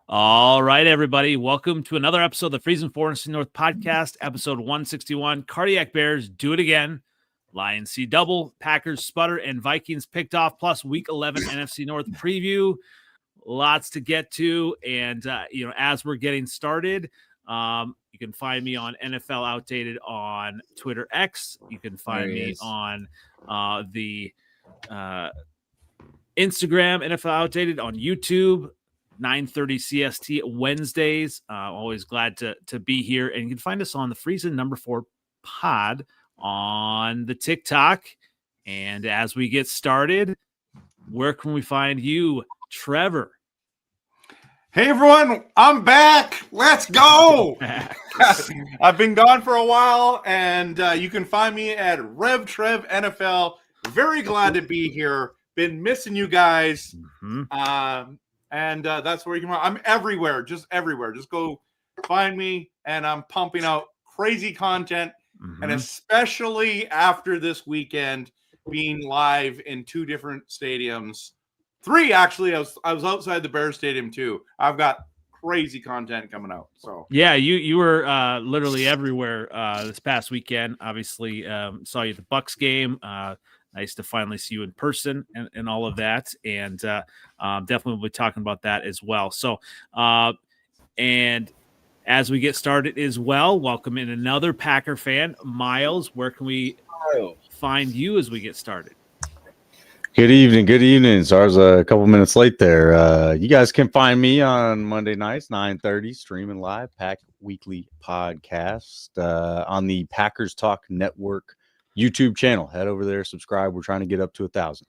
All right, everybody. Welcome to another episode of the Freezin NFC North Podcast, episode 161. Cardiac Bears do it again. Lions see double. Packers, Sputter, and Vikings picked off, plus Week 11 NFC North preview. Lots to get to. And, as we're getting started, you can find me on NFLOutdated on Twitter X. You can find me on the Instagram, NFLOutdated, on YouTube. 9:30 CST Wednesdays. Always glad to be here. And you can find us on the Freezin number 4 pod on the TikTok. And as we get started, where can we find you, Trevor? Hey, everyone. I'm back. Let's go. I've been gone for a while, and you can find me at RevTrevNFL. Very glad to be here. Been missing you guys. Mm-hmm. And that's where you can. I'm everywhere, just everywhere. Just go find me, and I'm pumping out crazy content. Mm-hmm. And especially after this weekend, being live in 2 different stadiums, 3 actually. I was outside the Bears Stadium too. I've got crazy content coming out. So yeah, you were literally everywhere this past weekend. Obviously, saw you at the Bucs game. Nice to finally see you in person and all of that. And definitely we'll be talking about that as well. So, and as we get started as well, welcome in another Packer fan. Miles, where can we find you as we get started? Good evening. Good evening. So I was a couple minutes late there. You guys can find me on Monday nights, 9:30, streaming live, Pack Weekly Podcast on the Packers Talk Network YouTube channel. Head over there, subscribe. We're trying to get up to 1,000.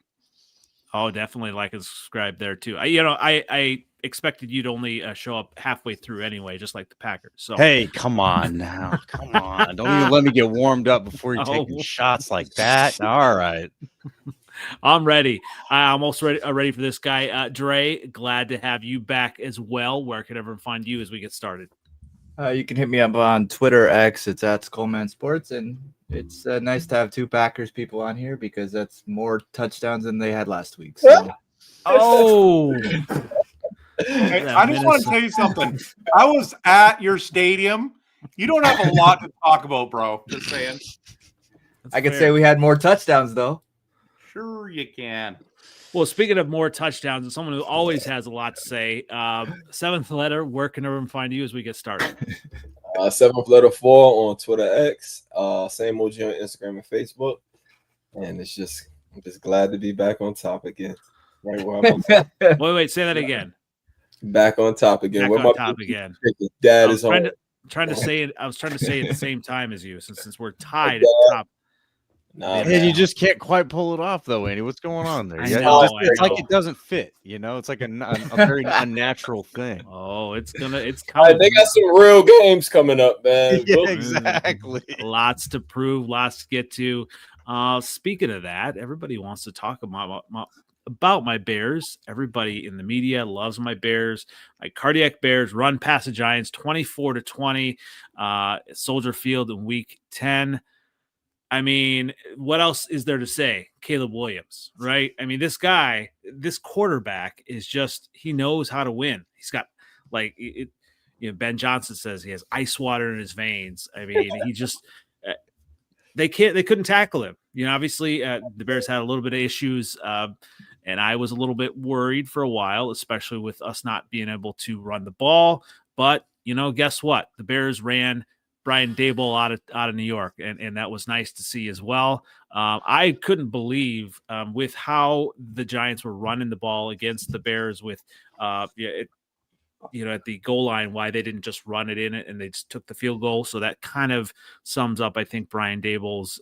Oh, definitely like and subscribe there too. I expected you'd only show up halfway through anyway, just like the Packers. So hey, come on now, come on! Don't even let me get warmed up before you take shots like that. All right, I'm ready. I'm also ready for this guy, Dre. Glad to have you back as well. Where can everyone find you as we get started? You can hit me up on Twitter X. It's at Skullman Sports, and it's nice to have 2 Packers people on here because that's more touchdowns than they had last week. So. Oh, hey, I just want to tell you something. I was at your stadium. You don't have a lot to talk about, bro. Just saying. I could say we had more touchdowns, though. Sure, you can. Well, speaking of more touchdowns and someone who always has a lot to say, 7th letter, where can everyone find you as we get started? 7th letter 4 on Twitter X, same OG on Instagram and Facebook. And I'm just glad to be back on top again. Right where I'm wait, say that again. Back on top again. Back on top again. Dad is home. Trying to say it. I was trying to say it at the same time as you, since we're tied at the top. Nah, and you just can't quite pull it off, though, Andy. What's going on there? It's like it doesn't fit. It's like a very unnatural thing. Oh, it's coming. They got some real games coming up, man. Yeah, exactly. Lots to prove, lots to get to. Speaking of that, everybody wants to talk about my Bears. Everybody in the media loves my Bears. My Cardiac Bears run past the Giants 24-20 Soldier Field in Week 10. I mean, what else is there to say? Caleb Williams, right? I mean, this guy, this quarterback is just, he knows how to win. He's got Ben Johnson says he has ice water in his veins. I mean, he just, they couldn't tackle him. Obviously the Bears had a little bit of issues. And I was a little bit worried for a while, especially with us not being able to run the ball. But, guess what? The Bears ran Brian Daboll out of New York, and that was nice to see as well. I couldn't believe with how the Giants were running the ball against the Bears with, at the goal line, why they didn't just run it in it and they just took the field goal. So that kind of sums up, I think, Brian Daboll's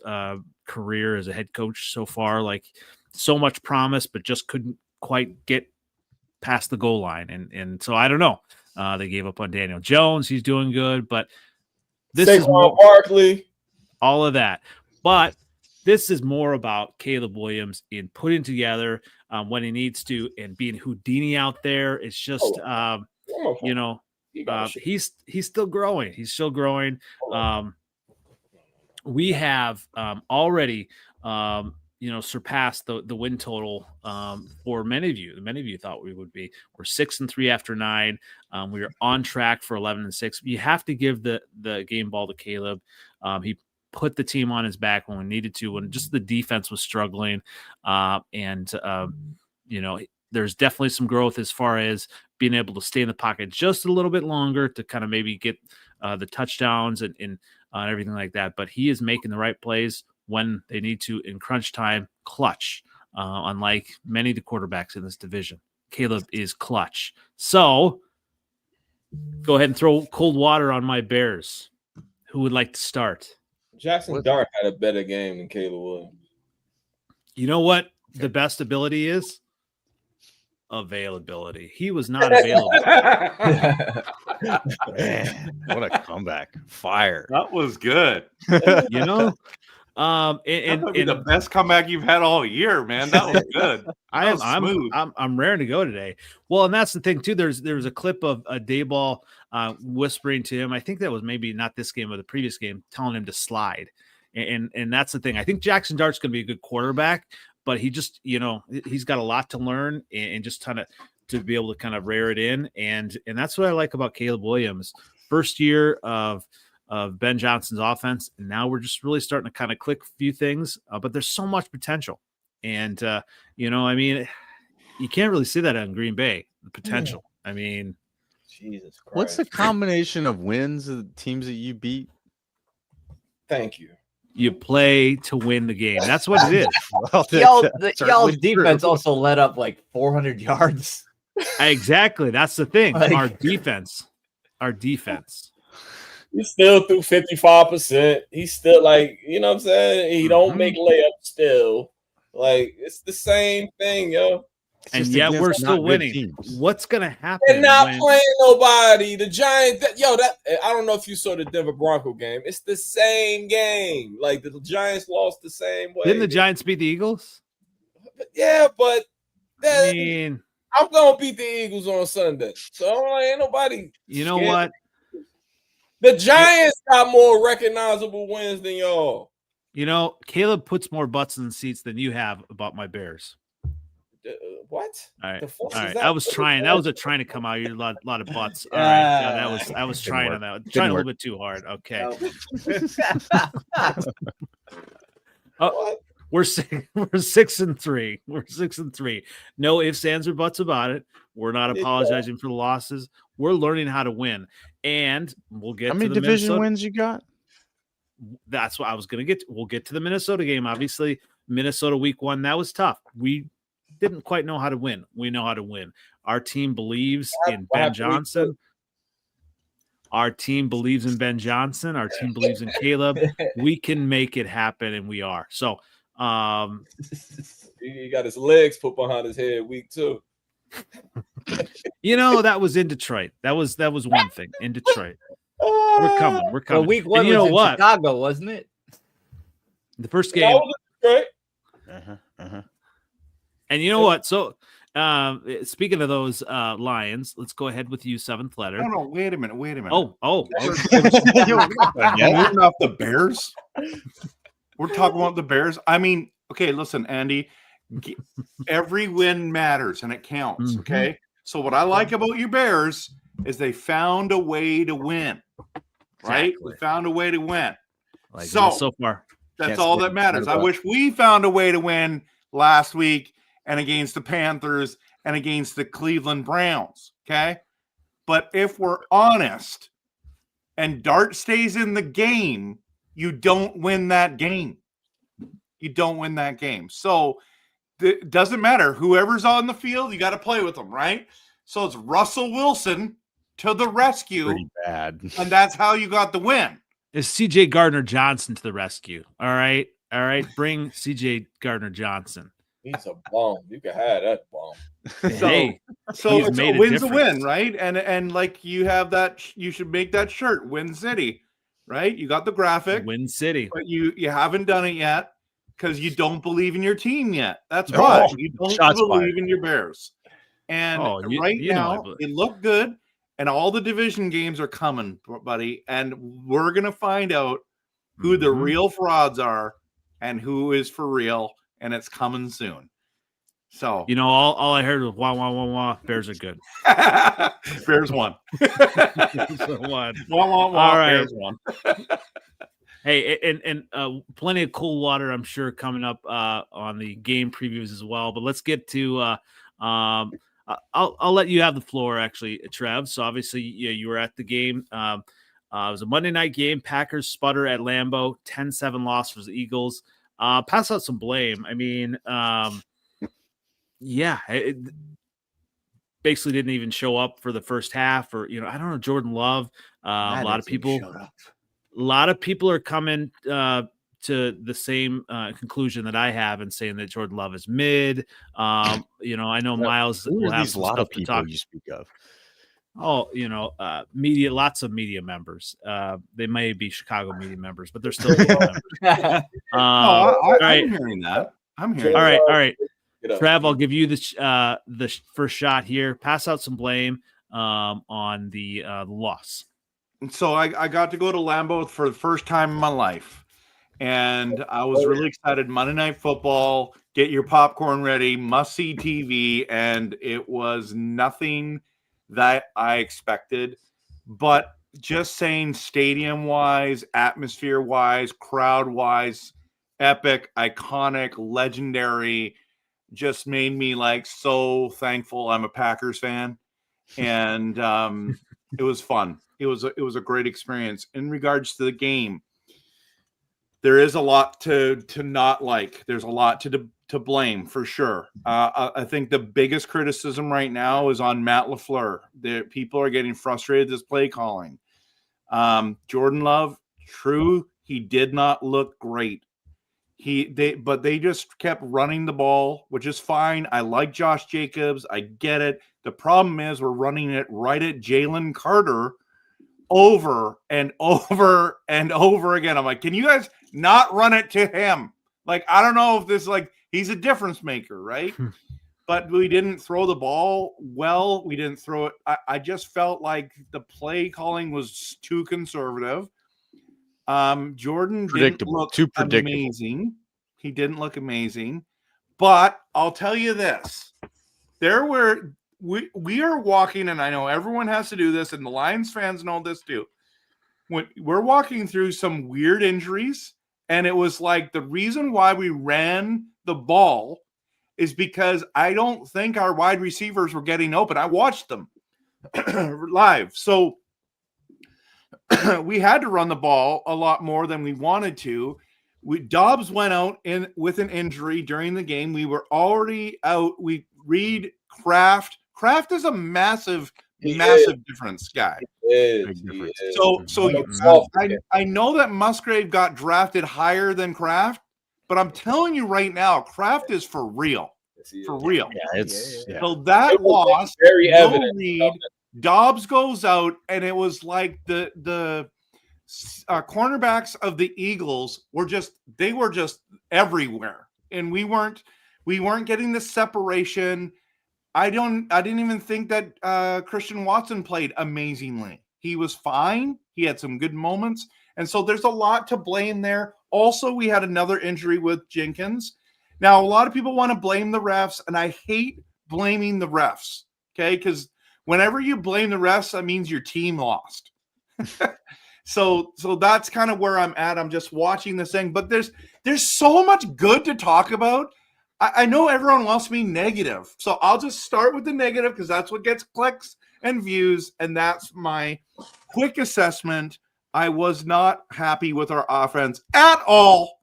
career as a head coach so far. Like, so much promise, but just couldn't quite get past the goal line. And so I don't know. They gave up on Daniel Jones. He's doing good, but this is more, Barkley, all of that. But this is more about Caleb Williams in putting together when he needs to and being Houdini out there. It's just, he's still growing. He's still growing. We have already surpass the win total for many of you. Many of you thought we would be. We're 6-3 after 9. We are on track for 11-6. You have to give the game ball to Caleb. He put the team on his back when we needed to, when just the defense was struggling. There's definitely some growth as far as being able to stay in the pocket just a little bit longer to kind of maybe get the touchdowns and everything like that. But he is making the right plays when they need to in crunch time, clutch, unlike many of the quarterbacks in this division. Caleb is clutch. So go ahead and throw cold water on my Bears. Who would like to start? Jackson Dart had a better game than Caleb Williams. You know what the best ability is? Availability. He was not available. Man, what a comeback. Fire. That was good. And the best comeback you've had all year, man. That was good. I'm raring to go today. Well, and that's the thing too. There's a clip of a Dayball whispering to him. I think that was maybe not this game or the previous game, telling him to slide. And that's the thing. I think Jackson Dart's going to be a good quarterback, but he just, he's got a lot to learn and just to be able to kind of rear it in. And that's what I like about Caleb Williams. First year of Ben Johnson's offense, and now we're just really starting to kind of click a few things, but there's so much potential. And, you can't really see that on Green Bay, the potential. I mean, Jesus Christ. What's the combination of wins of the teams that you beat? Thank you. You play to win the game. That's what it is. Well, Y'all's defense also let up like 400 yards. Exactly. That's the thing. Our defense. He still threw 55%. He's still you know what I'm saying? He don't make layups still. It's the same thing, yo. And yet we're still winning. What's going to happen? They're not playing nobody. The Giants, I don't know if you saw the Denver Bronco game. It's the same game. The Giants lost the same way. Didn't the Giants beat the Eagles? Yeah, but I mean, I'm going to beat the Eagles on Sunday. So ain't nobody. You know what? The Giants got more recognizable wins than y'all. Caleb puts more butts in the seats than you have about my Bears. What? All right. All right. I was trying. That was trying to come out. You're a lot of butts. All right. Yeah, I was trying on that. Trying a little bit too hard. Okay. We're 6-3. We're 6-3. No ifs, ands, or buts about it. We're not apologizing for the losses. We're learning how to win, and we'll get. How many division wins you got? That's what I was going to get to. We'll get to the Minnesota game. Obviously, Minnesota week 1, that was tough. We didn't quite know how to win. We know how to win. Our team believes in Ben Johnson. Our team believes in Ben Johnson. Our team believes in Caleb. We can make it happen, and we are. So, he got his legs put behind his head week 2. That was in Detroit. That was one thing in Detroit. We're coming. Well, week 1 was in Chicago, wasn't it? The first game. Right. And you know what? So, speaking of those Lions, let's go ahead with you, 7th letter. No, wait a minute. Oh. Moving off the Bears. We're talking about the Bears. I mean, okay, listen, Andy. Every win matters and it counts. Mm-hmm. Okay. So what I like about you Bears is they found a way to win. Right? Exactly. We found a way to win. So far. That's all that matters. I wish we found a way to win last week and against the Panthers and against the Cleveland Browns. Okay. But if we're honest and Dart stays in the game, you don't win that game. So it doesn't matter. Whoever's on the field, you got to play with them, right? So it's Russell Wilson to the rescue. Pretty bad. And that's how you got the win. Is CJ Gardner-Johnson to the rescue. All right. Bring CJ Gardner-Johnson. He's a bomb. You can have that bomb. So it's a win's a win, right? And you have that, you should make that shirt, Win City, right? You got the graphic. Win City. But you haven't done it yet because you don't believe in your team yet. That's why. You don't believe in your Bears. And now they look good. And all the division games are coming, buddy. And we're going to find out who the real frauds are and who is for real. and it's coming soon. So You know, all I heard was wah wah wah wah. Bears are good. Bears won. One. Wah, wah, wah, All right. Bears won. Hey, and plenty of cool water, I'm sure, coming up on the game previews as well. But let's get to. I'll let you have the floor, actually, Trev. So obviously, you were at the game. It was a Monday night game. Packers sputter at Lambeau, 10-7 loss for the Eagles. Pass out some blame. I mean, yeah, it basically didn't even show up for the first half, or I don't know. Jordan Love. A lot of people are coming to the same conclusion that I have and saying that Jordan Love is mid. I know Miles will have a lot of to people talk. you speak of. Oh, media, lots of media members. They may be Chicago media members, but they're still media members. I'm hearing that. I'm hearing. All that. right. Trev, I'll give you the first shot here. Pass out some blame on the loss. And so I got to go to Lambeau for the first time in my life, and I was really excited. Monday Night Football, get your popcorn ready, must-see TV, and it was nothing that I expected. But just saying, stadium-wise, atmosphere-wise, crowd-wise, epic, iconic, legendary, just made me so thankful I'm a Packers fan, and it was fun. It was a great experience. In regards to the game, there is a lot to not like. There's a lot to blame for sure. I think the biggest criticism right now is on Matt LaFleur. People are getting frustrated with this play calling. Jordan Love, true, he did not look great. But they just kept running the ball, which is fine. I like Josh Jacobs. I get it. The problem is we're running it right at Jalen Carter over and over and over again. I'm like, can you guys not run it to him? I don't know if this he's a difference maker, right? But we didn't throw the ball well. We didn't throw it. I just felt like the play calling was too conservative. Jordan didn't look too predictable. Amazing. He didn't look amazing. But I'll tell you this. We are walking, and I know everyone has to do this, and the Lions fans know this too. When we're walking through some weird injuries, and it was the reason why we ran the ball is because I don't think our wide receivers were getting open. I watched them live. So we had to run the ball a lot more than we wanted to. Dobbs went out with an injury during the game. We were already out. We read Kraft. Kraft is a massive difference guy. So I know that Musgrave got drafted higher than Kraft, but I'm telling you right now, Kraft is for real. For real. Yeah, So that loss, very evident. Reed, Dobbs goes out, and it was like the cornerbacks of the Eagles were just everywhere, and we weren't getting the separation. I didn't even think that Christian Watson played amazingly. He was fine. He had some good moments, and so there's a lot to blame there. Also, we had another injury with Jenkins. Now, a lot of people want to blame the refs, and I hate blaming the refs. Okay, because whenever you blame the refs, that means your team lost. So that's kind of where I'm at. I'm just watching this thing, but there's so much good to talk about. I know everyone wants me negative, so I'll just start with the negative because that's what gets clicks and views, and that's my quick assessment. I was not happy with our offense at all.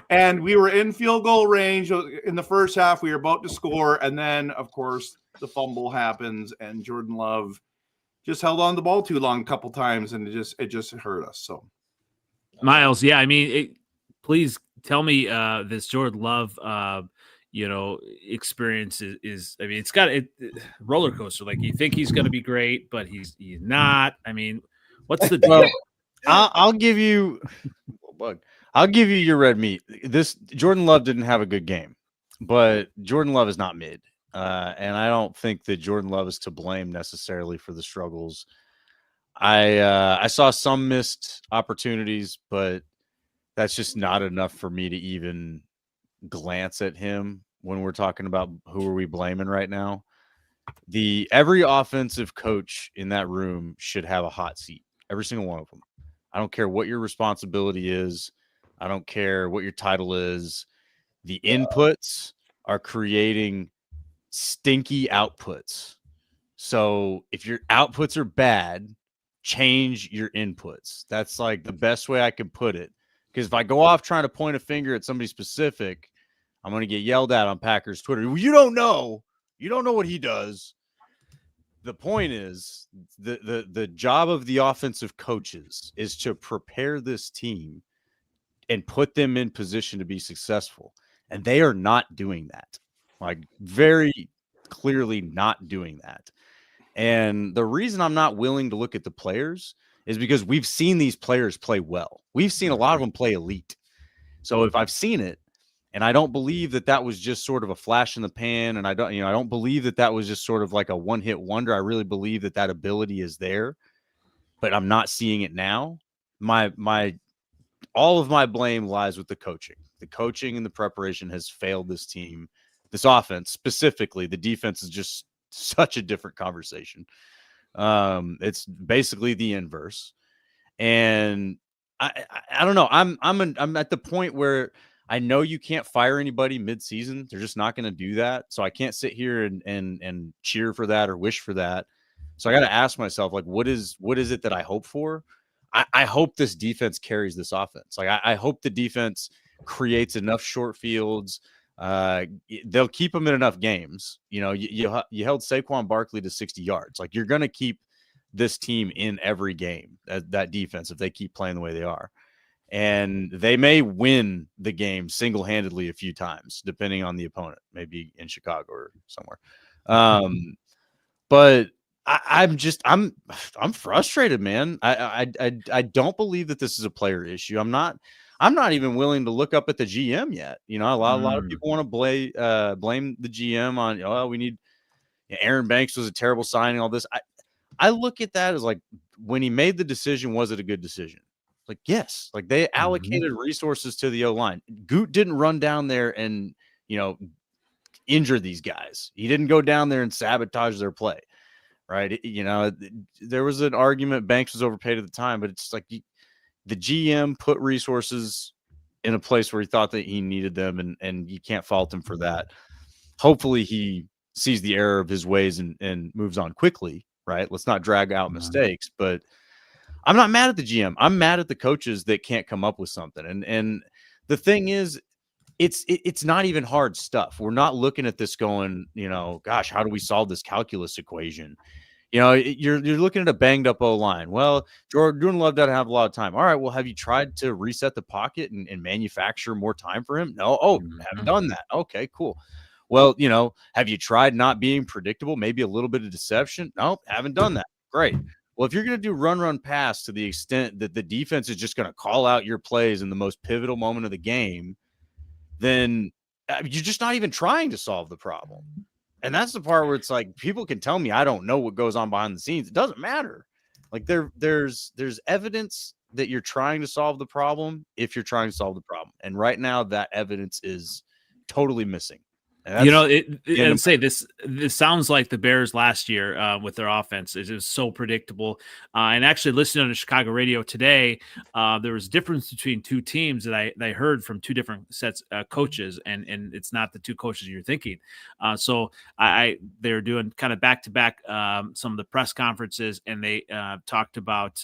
And we were in field goal range in the first half. We were about to score, and then, of course, the fumble happens, and Jordan Love just held on the ball too long a couple times, and it just hurt us. So, Miles, yeah, I mean, please tell me this Jordan Love, experience is. I mean, it's got a roller coaster. You think he's going to be great, but he's not. I mean, what's the deal? Well, I'll give you. I'll give you your red meat. This Jordan Love didn't have a good game, but Jordan Love is not mid. And I don't think that Jordan Love is to blame necessarily for the struggles. I saw some missed opportunities, but that's just not enough for me to even glance at him when we're talking about who are we blaming right now. Every offensive coach in that room should have a hot seat. Every single one of them. I don't care what your responsibility is. I don't care what your title is. The inputs are creating stinky outputs. So if your outputs are bad, change your inputs. That's like the best way I can put it. Because if I go off trying to point a finger at somebody specific, I'm going to get yelled at on Packers Twitter. Well, you don't know what he does. The point is the job of the offensive coaches is to prepare this team and put them in position to be successful. And they are not doing that. Like, very clearly not doing that. And the reason I'm not willing to look at the players is because we've seen these players play well. We've seen a lot of them play elite. So if I've seen it, and I don't believe that was just sort of a flash in the pan, and I don't believe that was just sort of like a one-hit wonder. I really believe that ability is there, but I'm not seeing it now. All of my blame lies with the coaching. The coaching and the preparation has failed this team, this offense specifically. The defense is just such a different conversation. It's basically the inverse, and I don't know. I'm at the point where I know you can't fire anybody mid-season. They're just not going to do that. So I can't sit here and cheer for that or wish for that. So I got to ask myself, like, what is it that I hope for? I hope this defense carries this offense. Like, I hope the defense creates enough short fields. They'll keep them in enough games. You held Saquon Barkley to 60 yards. Like, you're going to keep this team in every game, that defense, if they keep playing the way they are. And they may win the game single-handedly a few times, depending on the opponent, maybe in Chicago or somewhere. But I'm frustrated, man. I don't believe that this is a player issue. I'm not even willing to look up at the GM yet. A lot of people want to blame the GM on, we need Aaron Banks was a terrible signing, all this. I look at that as like, when he made the decision, was it a good decision? Like, yes, like they allocated resources to the O-line. Goot didn't run down there and, injure these guys. He didn't go down there and sabotage their play, right? There was an argument Banks was overpaid at the time, but it's like the GM put resources in a place where he thought that he needed them, and you can't fault him for that. Hopefully he sees the error of his ways and moves on quickly, right? Let's not drag out mistakes, but I'm not mad at the GM. I'm mad at the coaches that can't come up with something. And the thing is, it's not even hard stuff. We're not looking at this going, gosh, how do we solve this calculus equation? You're looking at a banged up O-line. Well, Jordan Love doesn't have a lot of time. All right, well, have you tried to reset the pocket and manufacture more time for him? No. Oh, haven't done that. Okay, cool. Well, have you tried not being predictable? Maybe a little bit of deception? No, haven't done that. Great. Well, if you're going to do run pass to the extent that the defense is just going to call out your plays in the most pivotal moment of the game, then you're just not even trying to solve the problem. And that's the part where it's like, people can tell me I don't know what goes on behind the scenes. It doesn't matter. Like, there's evidence that you're trying to solve the problem if you're trying to solve the problem. And right now that evidence is totally missing. This sounds like the Bears last year with their offense. It was so predictable. And actually, listening on the Chicago radio today, there was a difference between two teams that I heard from two different sets coaches, and it's not the two coaches you're thinking. So they're doing kind of back to back some of the press conferences, and they talked about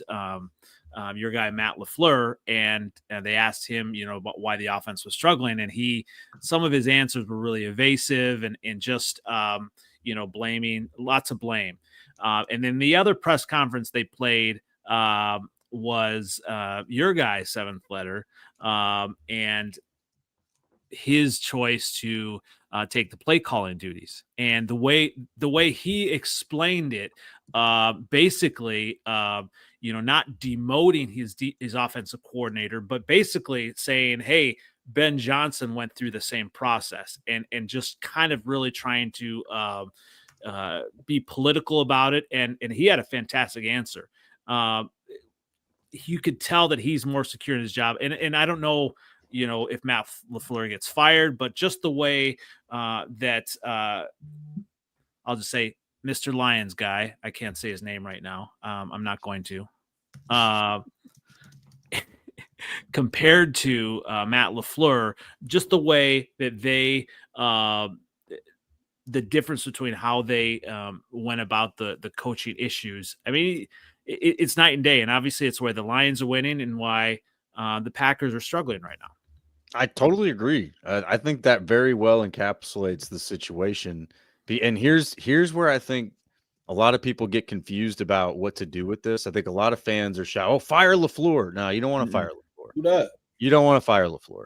your guy Matt LaFleur, and they asked him, about why the offense was struggling, and some of his answers were really evasive and just blaming, lots of blame. And then the other press conference they played was your guy's seventh letter, and his choice to take the play calling duties, and the way he explained it, basically, not demoting his offensive coordinator, but basically saying, hey, Ben Johnson went through the same process, and just kind of really trying to be political about it. And he had a fantastic answer. You could tell that he's more secure in his job. And I don't know if Matt LaFleur gets fired, but just the way that I'll just say Mr. Lions guy, I can't say his name right now. I'm not going to. Compared to Matt LaFleur, just the way that they the difference between how they went about the coaching issues. I mean, it's night and day, and obviously it's why the Lions are winning and why the Packers are struggling right now. I totally agree. I think that very well encapsulates the situation. And here's where I think a lot of people get confused about what to do with this. I think a lot of fans are shouting, "Oh, fire LaFleur!" No, you don't want to fire LaFleur. Do that. You don't want to fire LaFleur.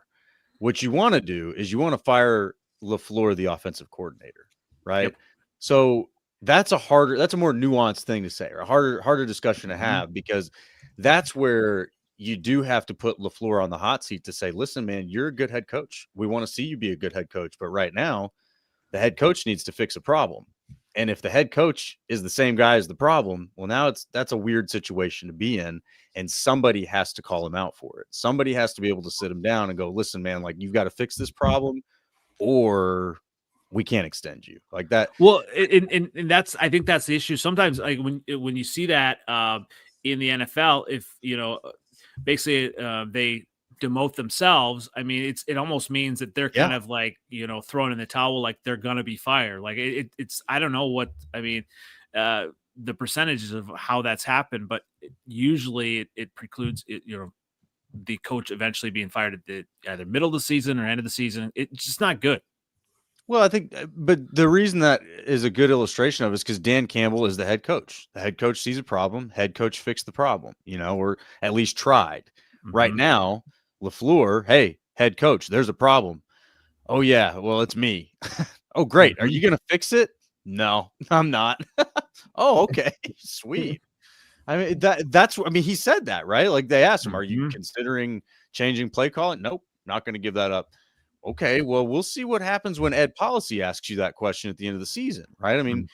What you want to do is you want to fire LaFleur, the offensive coordinator, right? Yep. So that's a more nuanced thing to say, or a harder discussion to have, because that's where you do have to put LaFleur on the hot seat to say, listen, man, you're a good head coach. We want to see you be a good head coach. But right now, the head coach needs to fix a problem. And if the head coach is the same guy as the problem, well, now that's a weird situation to be in. And somebody has to call him out for it. Somebody has to be able to sit him down and go, listen, man, like, you've got to fix this problem, or we can't extend you like that. Well, and I think that's the issue. Sometimes, like, when you see that in the NFL, if basically they demote themselves, I mean, it almost means that they're kind of like, thrown in the towel, like they're gonna be fired. Like it's I don't know what I mean, the percentages of how that's happened, but usually it precludes the coach eventually being fired at the either middle of the season or end of the season. It's just not good. Well, I think, but the reason that is a good illustration of it is because Dan Campbell is the head coach. The head coach sees a problem. Head coach fixed the problem, or at least tried. Mm-hmm. Right now, LaFleur, hey, head coach, there's a problem. Oh, yeah, well, it's me. Oh, great. Are you going to fix it? No, I'm not. Oh, okay, sweet. I mean, he said that, right? Like, they asked him, are you considering changing play calling? Nope, not going to give that up. Okay, well, we'll see what happens when Ed Policy asks you that question at the end of the season, right? I mean,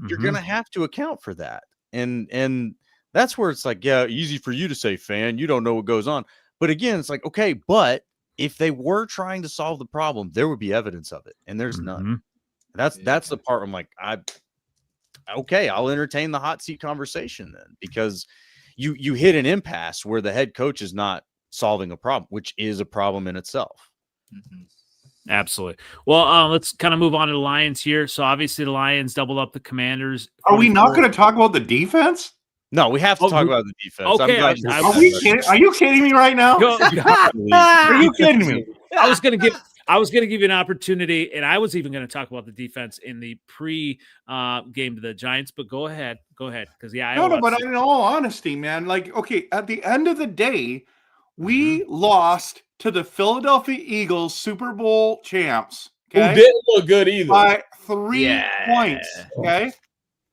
you're going to have to account for that. And that's where it's like, yeah, easy for you to say, fan, you don't know what goes on. But again, it's like, okay, but if they were trying to solve the problem, there would be evidence of it, and there's none. That's the part I'm like, okay, I'll entertain the hot seat conversation then, because you hit an impasse where the head coach is not solving a problem, which is a problem in itself. Absolutely. Well, let's kind of move on to the Lions here. So obviously the Lions doubled up the Commanders. Are we not going to talk about the defense? No, we have to talk about the defense. Okay. Are you kidding me right now? Are you kidding me? I was going to give you an opportunity, and I was even going to talk about the defense in the pre-game to the Giants. But go ahead, because but in all honesty, man, like, okay, at the end of the day, we lost to the Philadelphia Eagles, Super Bowl champs. Okay? Who didn't look good either. By 3 points. Okay,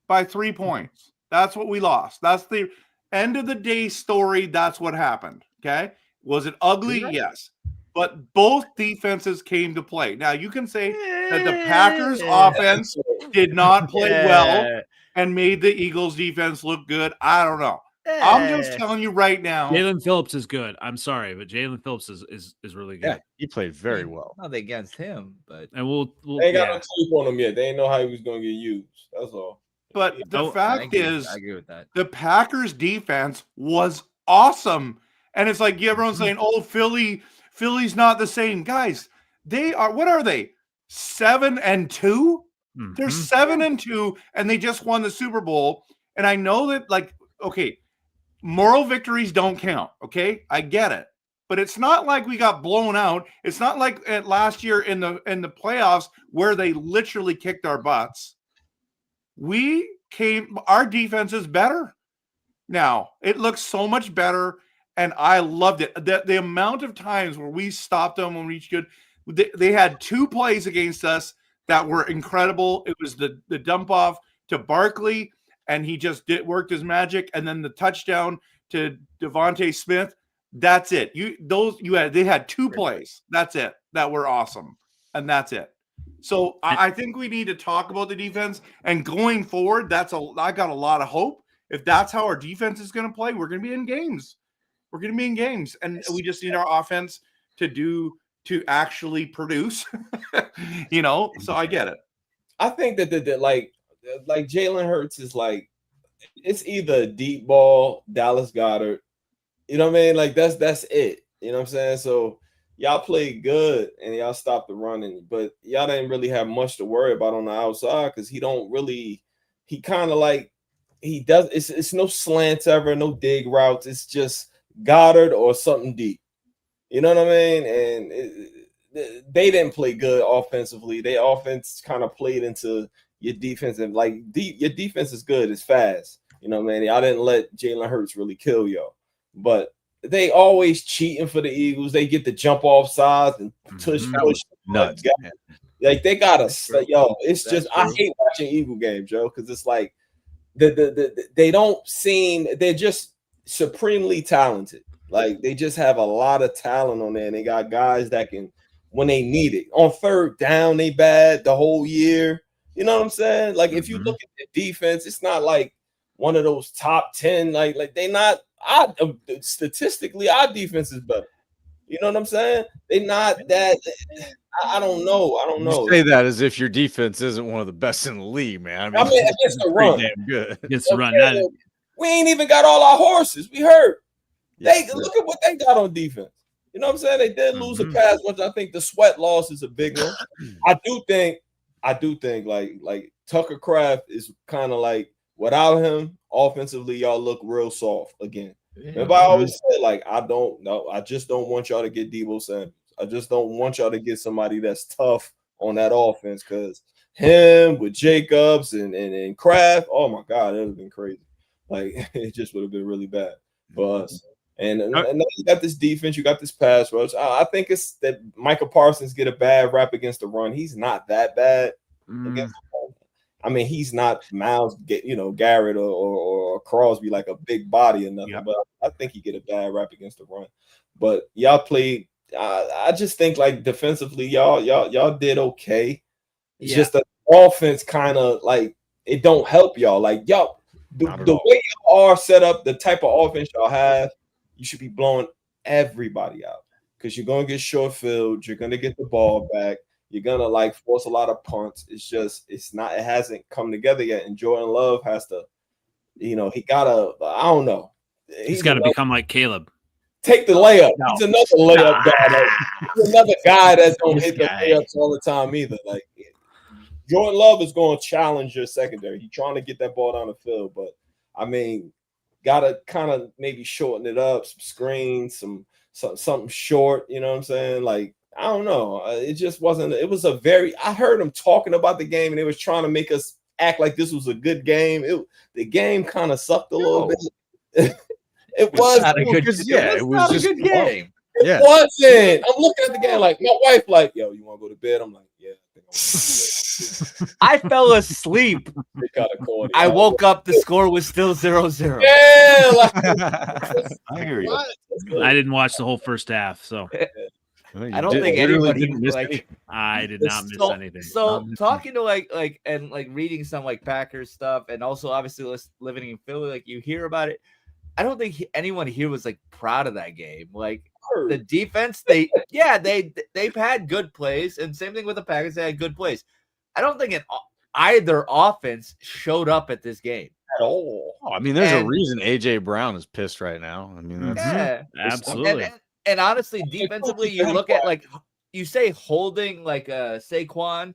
by 3 points. That's what we lost. That's the end of the day story. That's what happened. Okay, was it ugly? Yes. But both defenses came to play. Now, you can say that the Packers offense did not play well and made the Eagles defense look good. I don't know. I'm just telling you right now. Jalen Phillips is good. I'm sorry, but Jalen Phillips is really good. Yeah, he played very well. Not against him, but we'll they ain't got no tape on him yet. They didn't know how he was going to get used. That's all. But the fact is, I agree with that. The Packers defense was awesome, and it's like everyone's saying, "Oh, Philly's not the same." Guys, they are. What are they? 7-2. They're 7-2, and they just won the Super Bowl. And I know that, like, okay, moral victories don't count. Okay, I get it, but it's not like we got blown out. It's not like last year in the playoffs where they literally kicked our butts. Our defense is better now. It looks so much better, and I loved it. The amount of times where we stopped them when we could. They had 2 plays against us that were incredible. It was the dump off to Barkley, and he just worked his magic, and then the touchdown to Devontae Smith. That's it. They had 2 plays. That's it. That were awesome, and that's it. So I think we need to talk about the defense, and going forward, I got a lot of hope. If that's how our defense is going to play, we're going to be in games. And we just need our offense to actually produce. So I get it. I think that like Jalen Hurts is like, it's either a deep ball, Dallas Goedert. You know what I mean? Like that's it. You know what I'm saying? So y'all played good and y'all stopped the running, but y'all didn't really have much to worry about on the outside because he kind of like he does. It's no slants ever, no dig routes. It's just Goddard or something deep. You know what I mean? And they didn't play good offensively. Their offense kind of played into your defense, and like your defense is good. It's fast. You know what I mean? I didn't let Jalen Hurts really kill y'all, but they always cheating for the Eagles. They get the jump off sides and push. Nuts. Like they got us. It's just I hate watching Eagle games, Joe, because it's like they don't seem, they're just supremely talented. Like they just have a lot of talent on there, and they got guys that can, when they need it. On third down, they bad the whole year. You know what I'm saying? Like if you look at the defense, it's not like one of those top 10. Like they not. Statistically, our defense is better. You know what I'm saying? They not that. I don't know. You say that as if your defense isn't one of the best in the league, man. I mean against the run, damn good. Against the run. We ain't even got all our horses. We hurt. They look at what they got on defense. You know what I'm saying? They did lose a pass, which I think the Sweat loss is a big one. I do think like Tucker Kraft is kind of like, without him offensively, y'all look real soft again. Remember, I always said, like, I just don't want y'all to get Deebo Samuel. I just don't want y'all to get somebody that's tough on that offense, because him with Jacobs and Kraft, oh my God, it would have been crazy. Like, it just would have been really bad for us. And now you got this defense, you got this pass rush. I think it's that Micah Parsons get a bad rap against the run. He's not that bad against the run. I mean, he's not Miles, Garrett or Crosby, like a big body or nothing. But I think he get a bad rap against the run. But y'all played. I just think like defensively, y'all did okay. It's just the offense kind of like it don't help y'all. Like y'all, the way y'all are set up, the type of offense y'all have, you should be blowing everybody out because you're gonna get short field. You're gonna get the ball back. You're gonna like force a lot of punts. It hasn't come together yet. And Jordan Love has to, he gotta, I don't know. He's got to become like Caleb. Take the layup. No. He's another layup guy. He's another guy that don't hit the layups all the time either. Like Jordan Love is going to challenge your secondary. He's trying to get that ball down the field, but I mean, gotta kind of maybe shorten it up, some screens, something short. You know what I'm saying? Like, I don't know. It just wasn't. It was I heard them talking about the game, and they was trying to make us act like this was a good game. The game kind of sucked a little bit. It was not a good game. Yeah, it was just a good game. It wasn't. I'm looking at the game like my wife, like, yo, you want to go to bed? I'm like, yeah. I fell asleep. I woke up. The score was still 0-0. Yeah, I hear you. I didn't watch the whole first half, so I don't think anybody I did not miss anything. So talking to like reading some like Packers stuff, and also obviously living in Philly, like you hear about it. I don't think anyone here was like proud of that game. Like the defense, they've had good plays, and same thing with the Packers, they had good plays. I don't think either offense showed up at this game at all. Oh, I mean, there's a reason AJ Brown is pissed right now. I mean, that's absolutely. And honestly, defensively, you look at like you say holding like Saquon.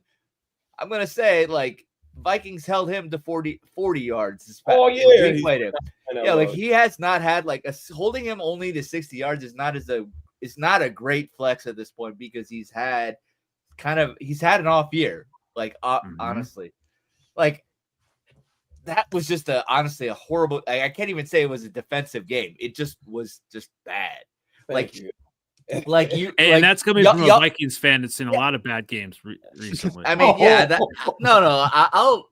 I'm gonna say like Vikings held him to 40 yards. Oh yeah, he played him. Yeah, like he has not had like holding him only to 60 yards is not a great flex at this point because he's had an off year. Like honestly, like that was just honestly a horrible. I can't even say it was a defensive game. It just was just bad. And that's coming from a Vikings fan that's seen a lot of bad games recently. I mean,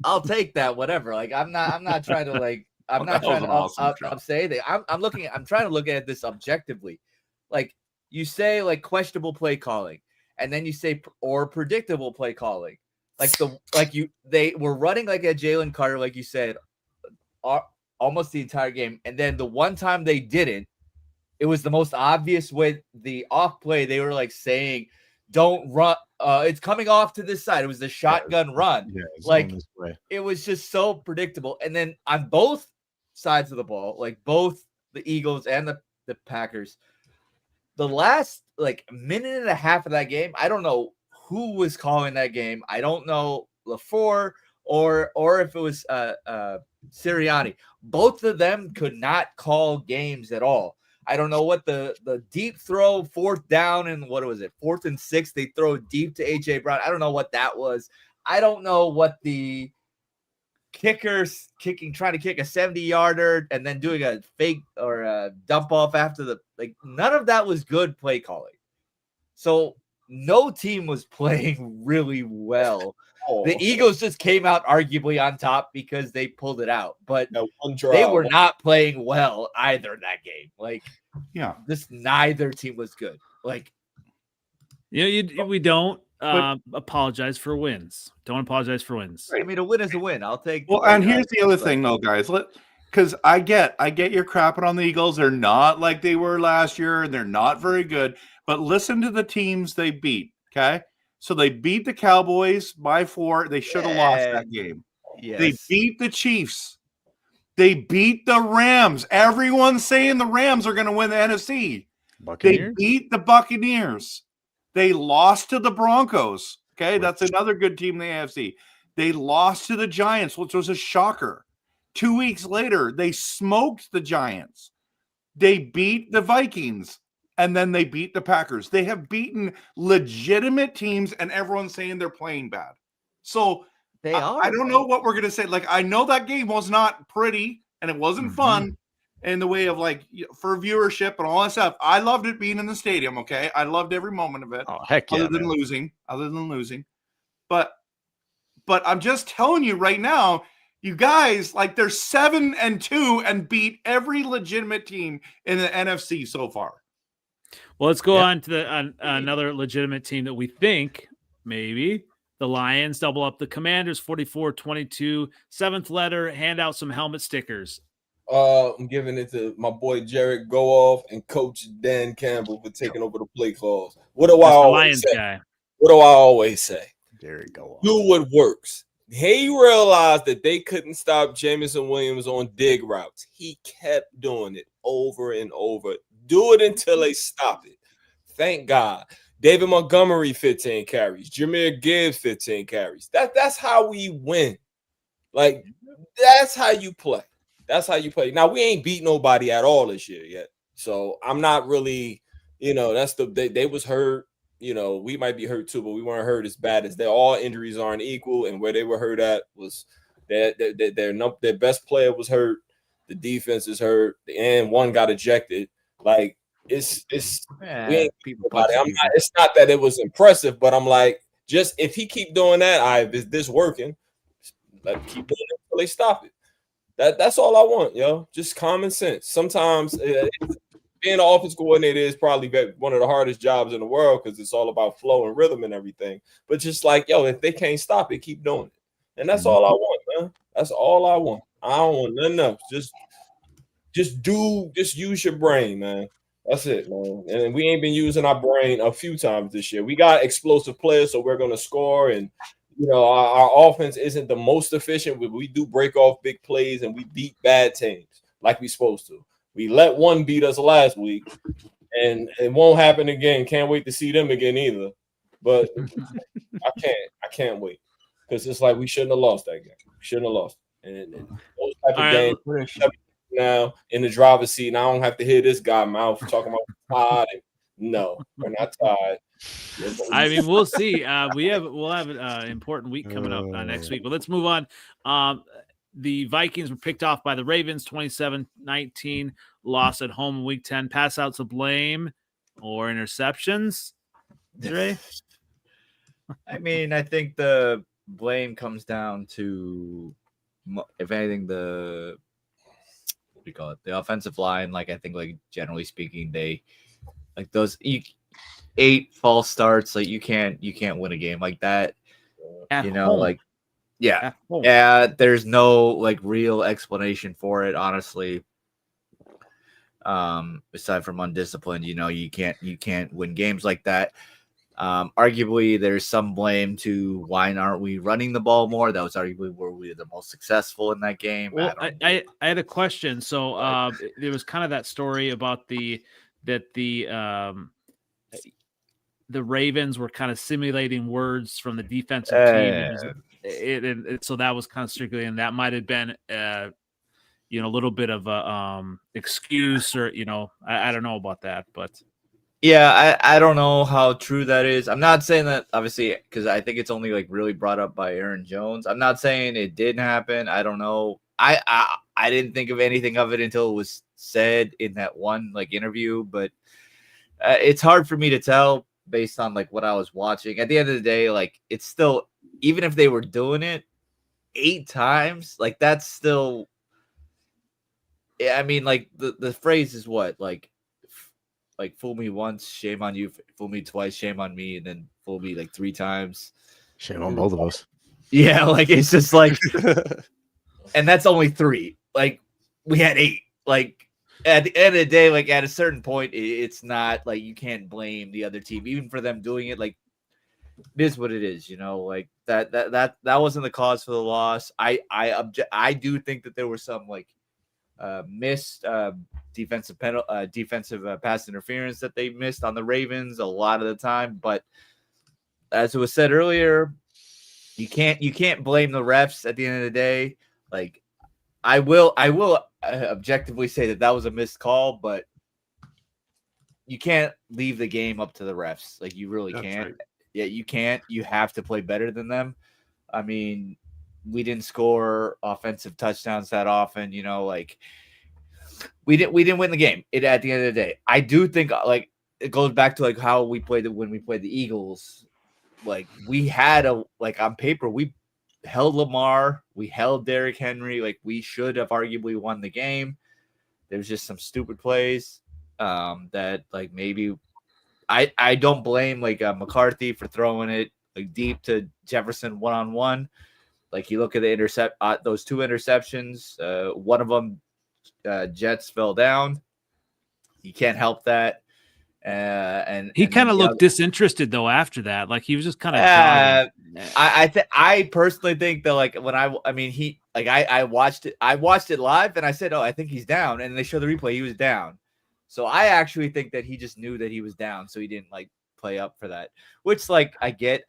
I'll take that. Whatever. Like I'm not trying to like. I'm not trying to say that. I'm trying to look at this objectively. Like you say, like questionable play calling, and then you say or predictable play calling. They were running like a Jalen Carter, like you said, almost the entire game, and then the one time they didn't, it was the most obvious way. The off play, they were like saying, "Don't run. It's coming off to this side." It was the shotgun run. Yeah, like it was just so predictable. And then on both sides of the ball, like both the Eagles and the Packers, the last like minute and a half of that game, I don't know who was calling that game. I don't know LaFleur or if it was Sirianni. Both of them could not call games at all. I don't know what the deep throw, 4th down, and what was it, 4th and 6, they throw deep to A.J. Brown. I don't know what that was. I don't know what the kickers trying to kick a 70-yarder and then doing a fake or a dump off after the, like, none of that was good play calling. So no team was playing really well. The Eagles just came out arguably on top because they pulled it out, but they were not playing well either in that game. Like, just neither team was good. Like, we don't apologize for wins. Don't apologize for wins. I mean, a win is a win. I'll take. Well, and here's the other thing, though, guys. Because I get your crapping on the Eagles. They're not like they were last year, and they're not very good. But listen to the teams they beat. Okay. So they beat the Cowboys by 4. They should have lost that game. Yes. They beat the Chiefs. They beat the Rams. Everyone's saying the Rams are going to win the NFC. Buccaneers? They beat the Buccaneers. They lost to the Broncos. Okay, that's another good team in the AFC. They lost to the Giants, which was a shocker. 2 weeks later, they smoked the Giants. They beat the Vikings. And then they beat the Packers. They have beaten legitimate teams, and everyone's saying they're playing bad. So they are. I don't know what we're going to say. Like, I know that game was not pretty, and it wasn't fun in the way of, like, for viewership and all that stuff. I loved it being in the stadium, okay? I loved every moment of it. Oh, heck yeah, other than losing. But I'm just telling you right now, you guys, like, they're 7-2 and beat every legitimate team in the NFC so far. Well, let's go on to another legitimate team that we think maybe the Lions double up the Commanders 44-22. 7th letter, hand out some helmet stickers. I'm giving it to my boy Jared Goff and Coach Dan Campbell for taking over the play calls. What do I always say? Guy. What do I always say? Jared Goff. Do what works. He realized that they couldn't stop Jameson Williams on dig routes. He kept doing it over and over. Do it until they stop it. Thank God. David Montgomery, 15 carries. Jahmyr Gibbs, 15 carries. That's how we win. Like, that's how you play. That's how you play. Now, we ain't beat nobody at all this year yet. So I'm not really, they was hurt. We might be hurt too, but we weren't hurt as bad as all injuries aren't equal. And where they were hurt at was their best player was hurt. The defense is hurt. And one got ejected. Like, it's not that it was impressive, but I'm like, just if he keep doing that, is this working? Let keep doing it until they stop it. That's all I want, yo. Just common sense. Sometimes being an offense coordinator is probably one of the hardest jobs in the world because it's all about flow and rhythm and everything. But just like, yo, if they can't stop it, keep doing it. And that's all I want, man. That's all I want. I don't want nothing else. Just use your brain, man. That's it, man. And we ain't been using our brain a few times this year. We got explosive players, so we're going to score. And, our offense isn't the most efficient, but we do break off big plays and we beat bad teams like we supposed to. We let one beat us last week, and it won't happen again. Can't wait to see them again either. But I can't wait because it's like we shouldn't have lost that game. We shouldn't have lost. And those type of games now in the driver's seat, and I don't have to hear this guy mouth talking about Todd. No, we're not tied. I mean, we'll see. We'll have an important week coming up next week. But let's move on. The Vikings were picked off by the Ravens 27-19, loss at home in week 10. Pass outs of blame or interceptions? Ray? I mean, I think the blame comes down to, if anything, the offensive line. Like, I think, like, generally speaking, they like those 8 false starts. Like, you can't win a game like that. At home. Like, yeah, there's no like real explanation for it, honestly. Aside from undisciplined, you can't win games like that. Arguably, there's some blame to why aren't we running the ball more? That was arguably where we were the most successul in that game. Well, I had a question. So there was kind of that story about the Ravens were kind of simulating words from the defensive team. So that was kind of circulating. And that might have been a little bit of a excuse, or I don't know about that, but. Yeah, I don't know how true that is. I'm not saying that, obviously, because I think it's only like really brought up by Aaron Jones. I'm not saying it didn't happen. I don't know. I didn't think of anything of it until it was said in that one like interview, but it's hard for me to tell based on like what I was watching. At the end of the day, like it's still, even if they were doing it 8 times, like that's still, I mean, like the phrase is what, like fool me once, shame on you. Fool me twice, shame on me. And then fool me like 3 times. Shame on both of us. Yeah, like it's just like, and that's only 3. Like we had 8. Like at the end of the day, like at a certain point, it's not like you can't blame the other team, even for them doing it. Like it is what it is, like that wasn't the cause for the loss. I do think that there were some like missed defensive pass interference that they missed on the Ravens a lot of the time. But as it was said earlier, you can't blame the refs at the end of the day. Like I will objectively say that was a missed call, but you can't leave the game up to the refs. Like you really can't. Right. Yeah, you can't. You have to play better than them. I mean, we didn't score offensive touchdowns that often, like we didn't win the game. At the end of the day, I do think like it goes back to like how we played when we played the Eagles. Like we had on paper, we held Lamar, we held Derrick Henry. Like we should have arguably won the game. There's just some stupid plays that like maybe I don't blame like McCarthy for throwing it like deep to Jefferson one-on-one. Like you look at the those 2 interceptions, one of them Jets fell down. You can't help that. And he kind of looked disinterested though after that. Like he was just kind of. I personally think that like when I watched it live and I said, oh, I think he's down, and they show the replay, he was down. So I actually think that he just knew that he was down, so he didn't like play up for that. Which like I get.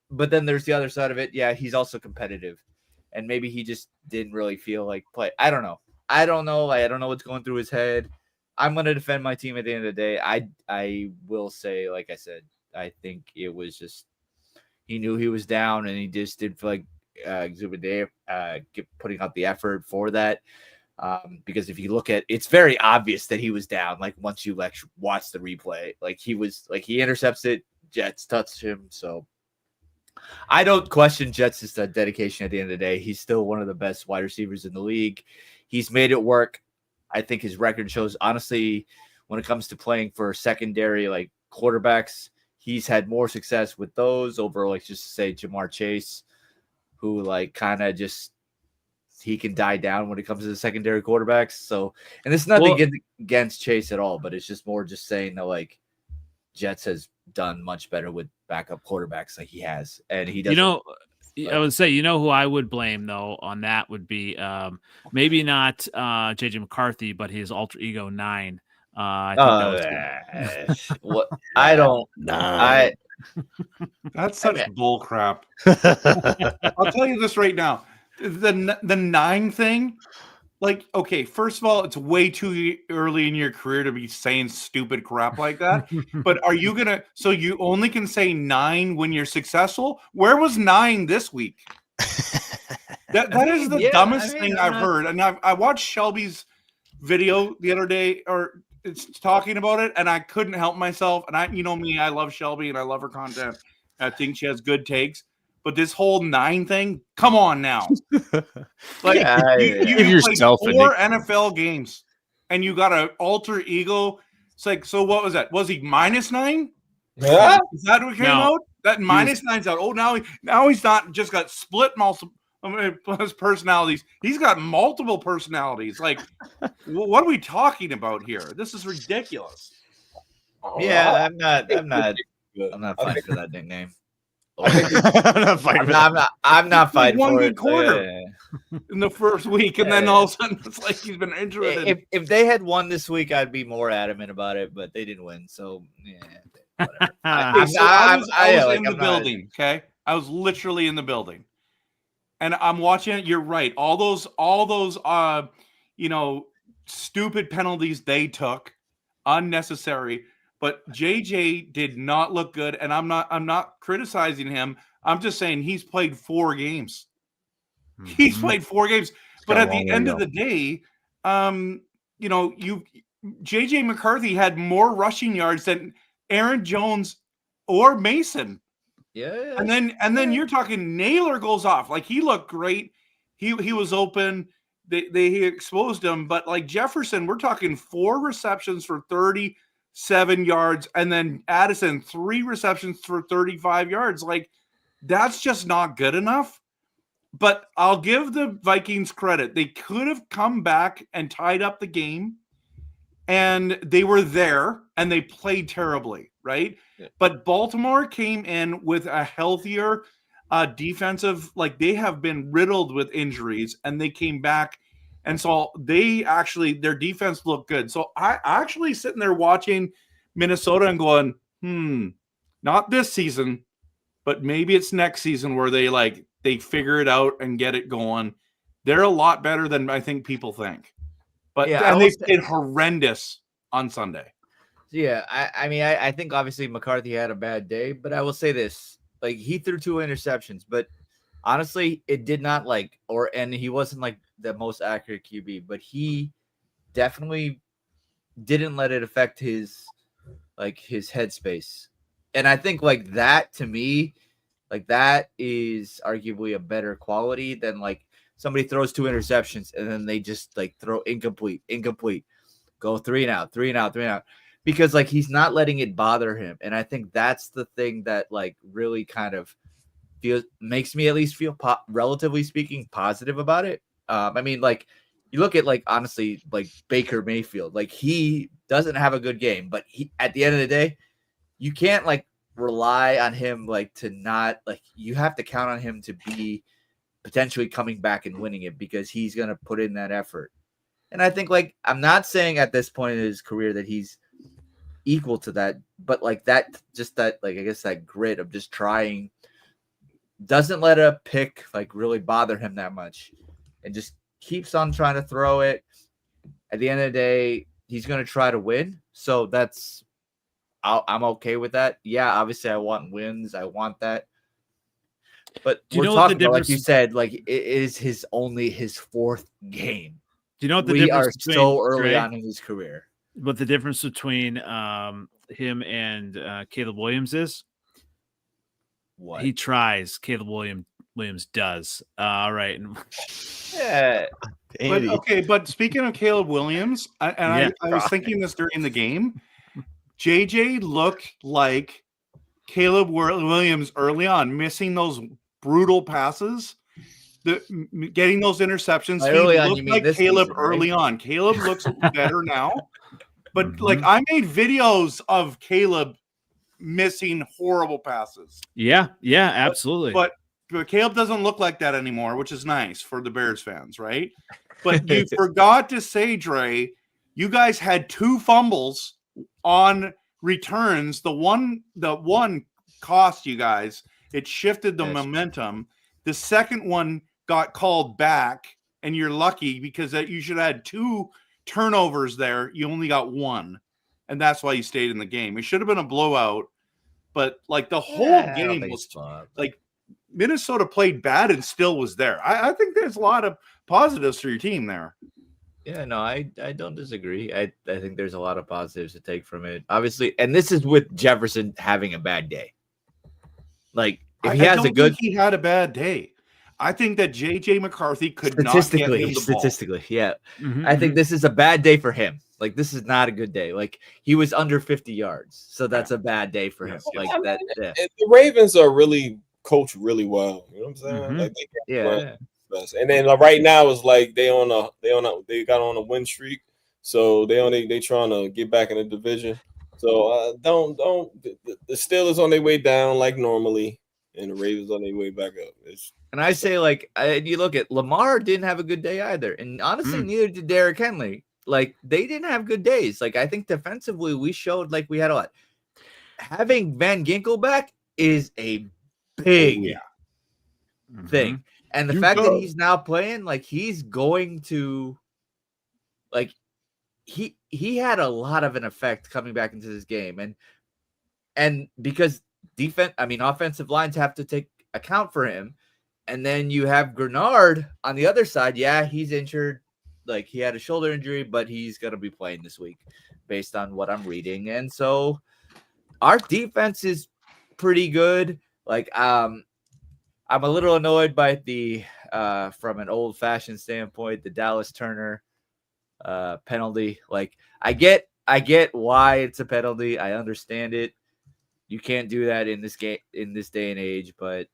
But then there's the other side of it. Yeah, he's also competitive, and maybe he just didn't really feel like play. I don't know. I don't know what's going through his head. I'm going to defend my team at the end of the day. I will say, like I said, I think it was just he knew he was down, and he just didn't feel like putting out the effort for that. Because if you look at, it's very obvious that he was down. Like once you like watch the replay, like he intercepts it, Jets touched him. So I don't question Jets' dedication at the end of the day. He's still one of the best wide receivers in the league. He's made it work. I think his record shows, honestly, when it comes to playing for secondary like quarterbacks, he's had more success with those over like just say Jamar Chase, who like kind of just he can die down when it comes to the secondary quarterbacks. So, and it's nothing against Chase at all, but it's just more just saying that like Jets has done much better with backup quarterbacks like he has, and he doesn't. I would say, who I would blame though on that would be maybe not JJ McCarthy, but his alter ego 9. I think what I don't. No. That's such bull crap. I'll tell you this right now. The 9 thing, like, okay, first of all, it's way too early in your career to be saying stupid crap like that. But are you gonna? So you only can say 9 when you're successful? Where was 9 this week? That is the dumbest thing I've heard. And I watched Shelby's video the other day, or it's talking about it, and I couldn't help myself. And me, I love Shelby and I love her content. I think she has good takes. But this whole 9 thing, come on now. Like you played 4 NFL games and you got an alter ego. It's like, so what was that? Was he -9? Yeah. Is that what came out? That -9's out. Oh, now he's not just got split plus personalities. He's got multiple personalities. Like, what are we talking about here? This is ridiculous. Yeah, I'm not fighting for that nickname. I'm not fighting one for good it. quarter in the first week, and then all of a sudden it's like he's been injured. If they had won this week, I'd be more adamant about it, but they didn't win, so yeah. I was in the building. Okay, I was literally in the building, and I'm watching it. You're right. All those stupid penalties they took, unnecessary. But JJ did not look good, and I'm not criticizing him. I'm just saying he's played 4 games. Mm-hmm. He's played 4 games, but at the end of the day, JJ McCarthy had more rushing yards than Aaron Jones or Mason. Yeah, and then you're talking Naylor goes off. Like, he looked great. He was open. They exposed him, but like Jefferson, we're talking 4 receptions for 37 yards, and then Addison 3 receptions for 35 yards. Like, that's just not good enough. But I'll give the Vikings credit. They could have come back and tied up the game, and they were there, and they played terribly, right? Yeah. But Baltimore came in with a healthier defensive, like, they have been riddled with injuries, and they came back. And so their defense looked good. So I actually sitting there watching Minnesota and going, not this season, but maybe it's next season where they figure it out and get it going. They're a lot better than I think people think. But and they played horrendous on Sunday. Yeah, I think obviously McCarthy had a bad day, but I will say this: like, he threw 2 interceptions, but honestly, it did not and he wasn't like the most accurate QB, but he definitely didn't let it affect his headspace. And I think like that, to me, like, that is arguably a better quality than like somebody throws 2 interceptions and then they just like throw incomplete, go 3 and out, because like he's not letting it bother him. And I think that's the thing that like really kind of makes me at least feel relatively speaking positive about it. I mean, like, you look at like, honestly, like Baker Mayfield, like, he doesn't have a good game, but he, at the end of the day, you can't like rely on him, like, to not, like, you have to count on him to be potentially coming back and winning it, because he's going to put in that effort. And I think, like, I'm not saying at this point in his career that he's equal to that, but like that, just that, like, I guess that grit of just trying doesn't let a pick like really bother him that much, and just keeps on trying to throw it. At the end of the day, he's going to try to win. So I'm okay with that. Yeah, obviously I want wins. I want that. But we're talking about, like you said, like, it is his 4th game. Do you know what the we difference are so early on in his career? What the difference between him and Caleb Williams is? What? He tries. Caleb Williams does. All right. Yeah. But speaking of Caleb Williams, I was thinking this during the game. JJ looked like Caleb Williams early on, missing those brutal passes, getting those interceptions. He looked like Caleb early on. Caleb looks better now. But like, I made videos of Caleb missing horrible passes. Yeah, absolutely. But Caleb doesn't look like that anymore, which is nice for the Bears fans, right? But you forgot to say, Dre, you guys had 2 fumbles on returns. The one cost you guys. It shifted the momentum. The second one got called back, and you're lucky because you should have had 2 turnovers there. You only got 1, and that's why you stayed in the game. It should have been a blowout, but like the whole game was like, Minnesota played bad and still was there. I think there's a lot of positives for your team there. Yeah, no, I don't disagree. I think there's a lot of positives to take from it, obviously. And this is with Jefferson having a bad day. Like, if he has a good, he had a bad day. I think that JJ McCarthy could not get him the ball. Statistically, yeah. I think this is a bad day for him. Like, this is not a good day. Like, he was under 50 yards, so that's a bad day for him. Like, that. Yeah. The Ravens are really coached really well. You know what I'm saying? Like, well. defense. And then right now it's like they got on a win streak, so they trying to get back in the division. So the Steelers on their way down like normally, and the Ravens on their way back up. And I say, like, you look at Lamar didn't have a good day either, and honestly, neither did Derrick Henry. Like, they didn't have good days. Like, I think defensively, we showed like we had a lot. Having Van Ginkel back is a big thing, and the fact that he's now playing, like, he's going to, like, he had a lot of an effect coming back into this game, and because offensive lines have to take account for him, and then you have Grenard on the other side. Yeah, he's injured. Like, he had a shoulder injury, but he's going to be playing this week based on what I'm reading. And so our defense is pretty good. Like, I'm a little annoyed by the, from an old fashioned standpoint, the Dallas Turner penalty. Like, I get why it's a penalty. I understand it. You can't do that in this game, in this day and age, but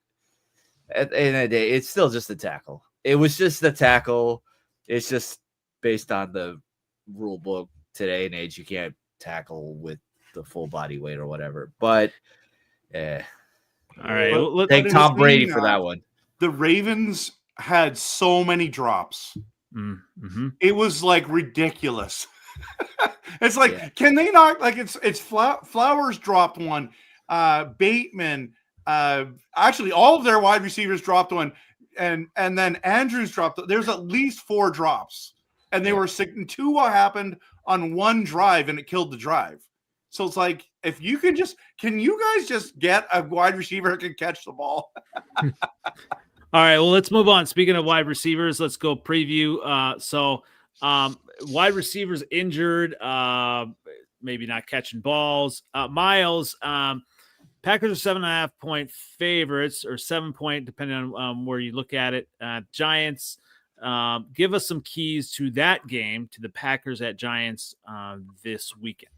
at the end of the day, it's still just a tackle. It was just a tackle. It's just based on the rule book today and age, you can't tackle with the full body weight or whatever. But all right, thank Tom Brady for that one. The Ravens had so many drops. Mm-hmm. It was like ridiculous. It's like, can they not, like, it's Flowers dropped one, Bateman, actually all of their wide receivers dropped one, and then Andrews dropped. There's at least 4 drops, and they were sick. And 2 happened on one drive, and it killed the drive. So it's like, if you can you guys just get a wide receiver who can catch the ball? All right, well, let's move on. Speaking of wide receivers, let's go preview. Wide receivers injured, maybe not catching balls. Miles, Packers are 7.5-point favorites, or 7-point, depending on where you look at it. Giants, give us some keys to that game, to the Packers at Giants this weekend.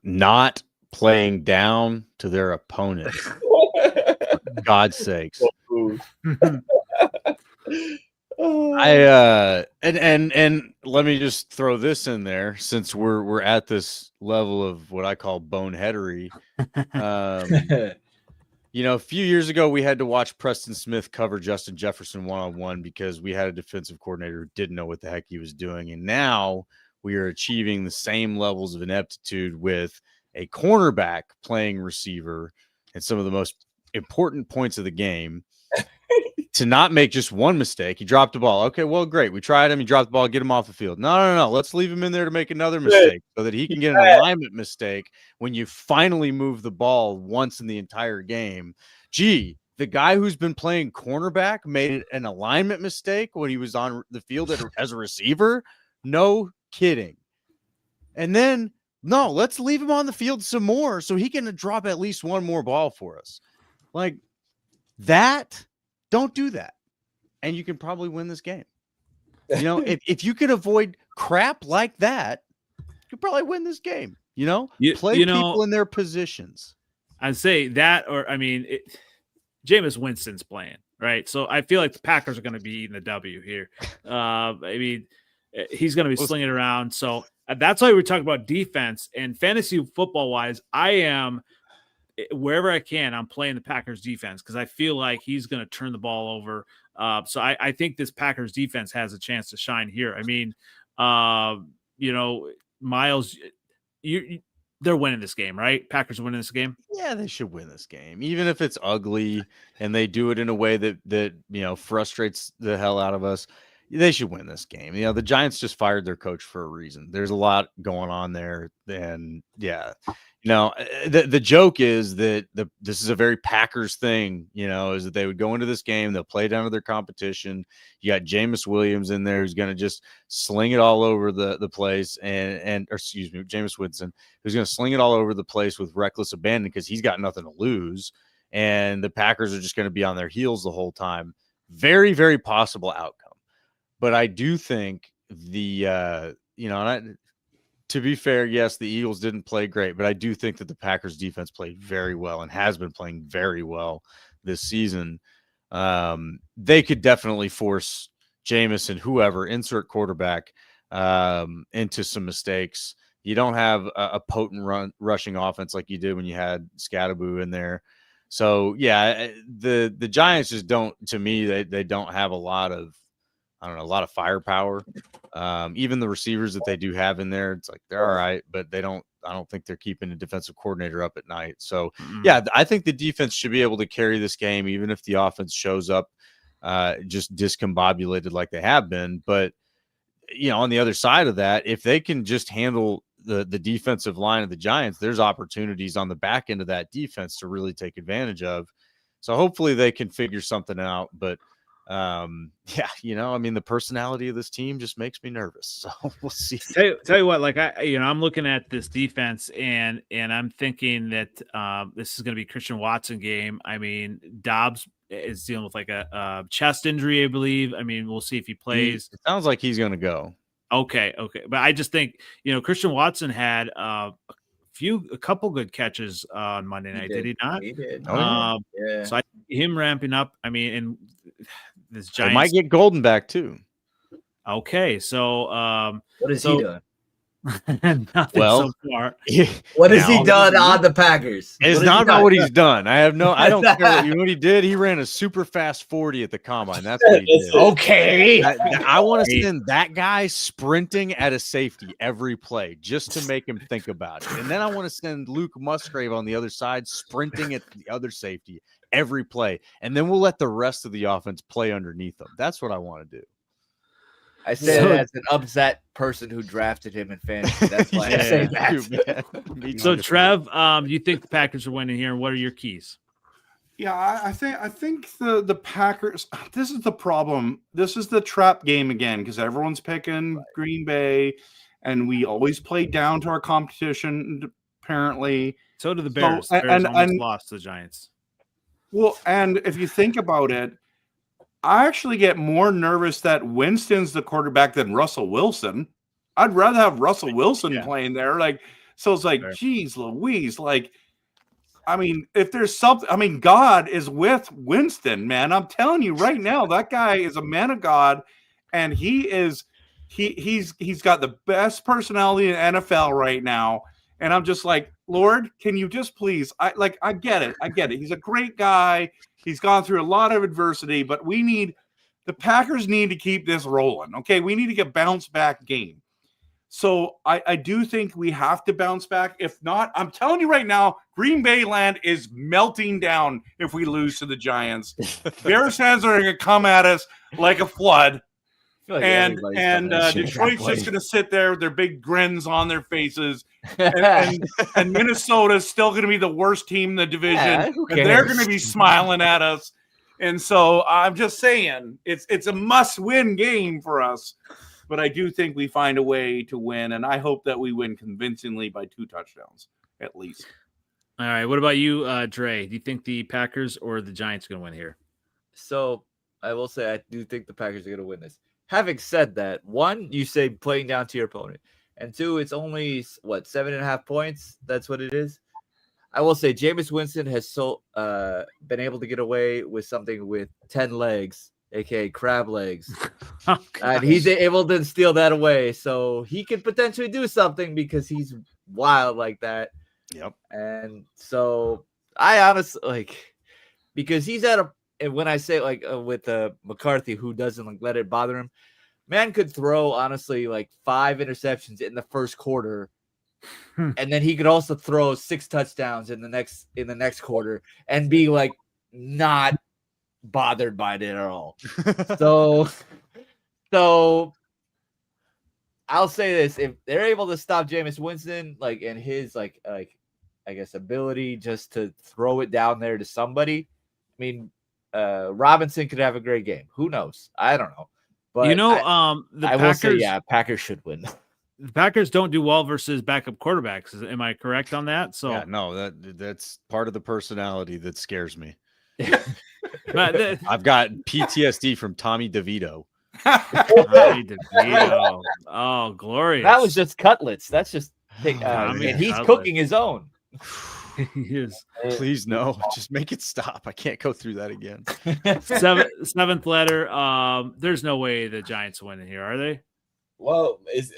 Not playing down to their opponent. God's sakes. And let me just throw this in there, since we're at this level of what I call boneheadery. A few years ago we had to watch Preston Smith cover Justin Jefferson one-on-one because we had a defensive coordinator who didn't know what the heck he was doing. And now we are achieving the same levels of ineptitude with a cornerback playing receiver at some of the most important points of the game. To not make just one mistake. He dropped the ball. Okay, well, great. We tried him. He dropped the ball. Get him off the field. No. Let's leave him in there to make another mistake so that he can get an alignment mistake when you finally move the ball once in the entire game. Gee, the guy who's been playing cornerback made an alignment mistake when he was on the field as a receiver? No kidding. And then, no, let's leave him on the field some more so he can drop at least one more ball for us. Like that. Don't do that. And you can probably win this game. If you can avoid crap like that, you probably win this game. Play people in their positions. I'd say that, or Jameis Winston's playing, right? So I feel like the Packers are going to be eating the W here. He's going to be slinging around. So that's why we're talking about defense and fantasy football wise. I am, wherever I can, I'm playing the Packers defense because I feel like he's going to turn the ball over. So I think this Packers defense has a chance to shine here. Miles, they're winning this game, right? Packers are winning this game. Yeah, they should win this game, even if it's ugly and they do it in a way that frustrates the hell out of us. They should win this game. The Giants just fired their coach for a reason. There's a lot going on there, and the joke is that this is a very Packers thing, is that they would go into this game, they'll play down to their competition. You got Jameis Williams in there who's going to just sling it all over the place, Jameis Winston, who's going to sling it all over the place with reckless abandon because he's got nothing to lose, and the Packers are just going to be on their heels the whole time. Very, very possible outcome. But I do think to be fair, yes, the Eagles didn't play great, but I do think that the Packers defense played very well and has been playing very well this season. they could definitely force Jameis and whoever, insert quarterback, into some mistakes. You don't have a potent rushing offense like you did when you had Scatterboo in there. So yeah, the Giants just don't. To me, they don't have a lot of firepower. Even the receivers that they do have in there, it's like they're all right, but they don't. I don't think they're keeping a defensive coordinator up at night. So yeah, I think the defense should be able to carry this game, even if the offense shows up just discombobulated like they have been. But on the other side of that, if they can just handle the defensive line of the Giants, there's opportunities on the back end of that defense to really take advantage of. So hopefully they can figure something out. But the personality of this team just makes me nervous. So we'll see. Tell you what, like I'm looking at this defense and I'm thinking that this is going to be a Christian Watson game. I mean, Dobbs is dealing with like a chest injury, I believe. I mean, we'll see if he plays. It sounds like he's going to go. Okay. But I just think, Christian Watson had a couple good catches on Monday night. Did he not? He did. Yeah. So I think him ramping up. I mean, and this Giants might get Golden back too. Okay. So what has he done? Nothing so far. What has he done on the Packers? It's not about what he's done. I don't care what he did. He ran a super fast 40 at the combine. That's what he did. Okay. I want to send that guy sprinting at a safety every play just to make him think about it. And then I want to send Luke Musgrave on the other side sprinting at the other safety every play. And then we'll let the rest of the offense play underneath them. That's what I want to do. I say that as an upset person who drafted him in fantasy. That's why I say that. So, Trev, do you think the Packers are winning here? And what are your keys? Yeah, I think the Packers. This is the problem. This is the trap game again because everyone's picking Green Bay, and we always play down to our competition. Apparently, so do the Bears. Bears almost lost to the Giants. Well, and if you think about it, I actually get more nervous that Winston's the quarterback than Russell Wilson. I'd rather have Russell Wilson playing there. So it's like, geez, Louise. I mean, if there's something, God is with Winston, man. I'm telling you right now, that guy is a man of God, and he's got the best personality in NFL right now. And I'm just like, Lord, can you just please? I get it. He's a great guy. He's gone through a lot of adversity, but the Packers need to keep this rolling. Okay. We need to get bounce back game. So I do think we have to bounce back. If not, I'm telling you right now, Green Bay land is melting down if we lose to the Giants. Bears fans are going to come at us like a flood. And Detroit's just going to sit there with their big grins on their faces. And Minnesota's still going to be the worst team in the division. And they're going to be smiling at us. And so I'm just saying it's a must-win game for us. But I do think we find a way to win. And I hope that we win convincingly by 2 touchdowns, at least. All right. What about you, Dre? Do you think the Packers or the Giants are going to win here? So I will say I do think the Packers are going to win this. Having said that, 1, you say playing down to your opponent. And 2, it's only, 7.5 points? That's what it is. I will say Jameis Winston has been able to get away with something with 10 legs, a.k.a. crab legs. And he's able to steal that away. So he could potentially do something because he's wild like that. Yep. And so I honestly, because he's at a, and when I say with McCarthy, who doesn't let it bother him, man could throw honestly 5 interceptions in the first quarter, and then he could also throw 6 touchdowns in the next quarter and be not bothered by it at all. So I'll say this: if they're able to stop Jameis Winston, and his I guess ability just to throw it down there to somebody, I mean. Robinson could have a great game. Who knows? I don't know. But the Packers, will say, Packers should win. The Packers don't do well versus backup quarterbacks. Am I correct on that? So no, that's part of the personality that scares me. But I've got PTSD from Tommy DeVito. Tommy DeVito. Oh, glorious. That was just cutlets. That's just he's cooking his own. He is. Please no, just make it stop. I can't go through that again. Seventh letter. There's no way the Giants win here, are they? Well, this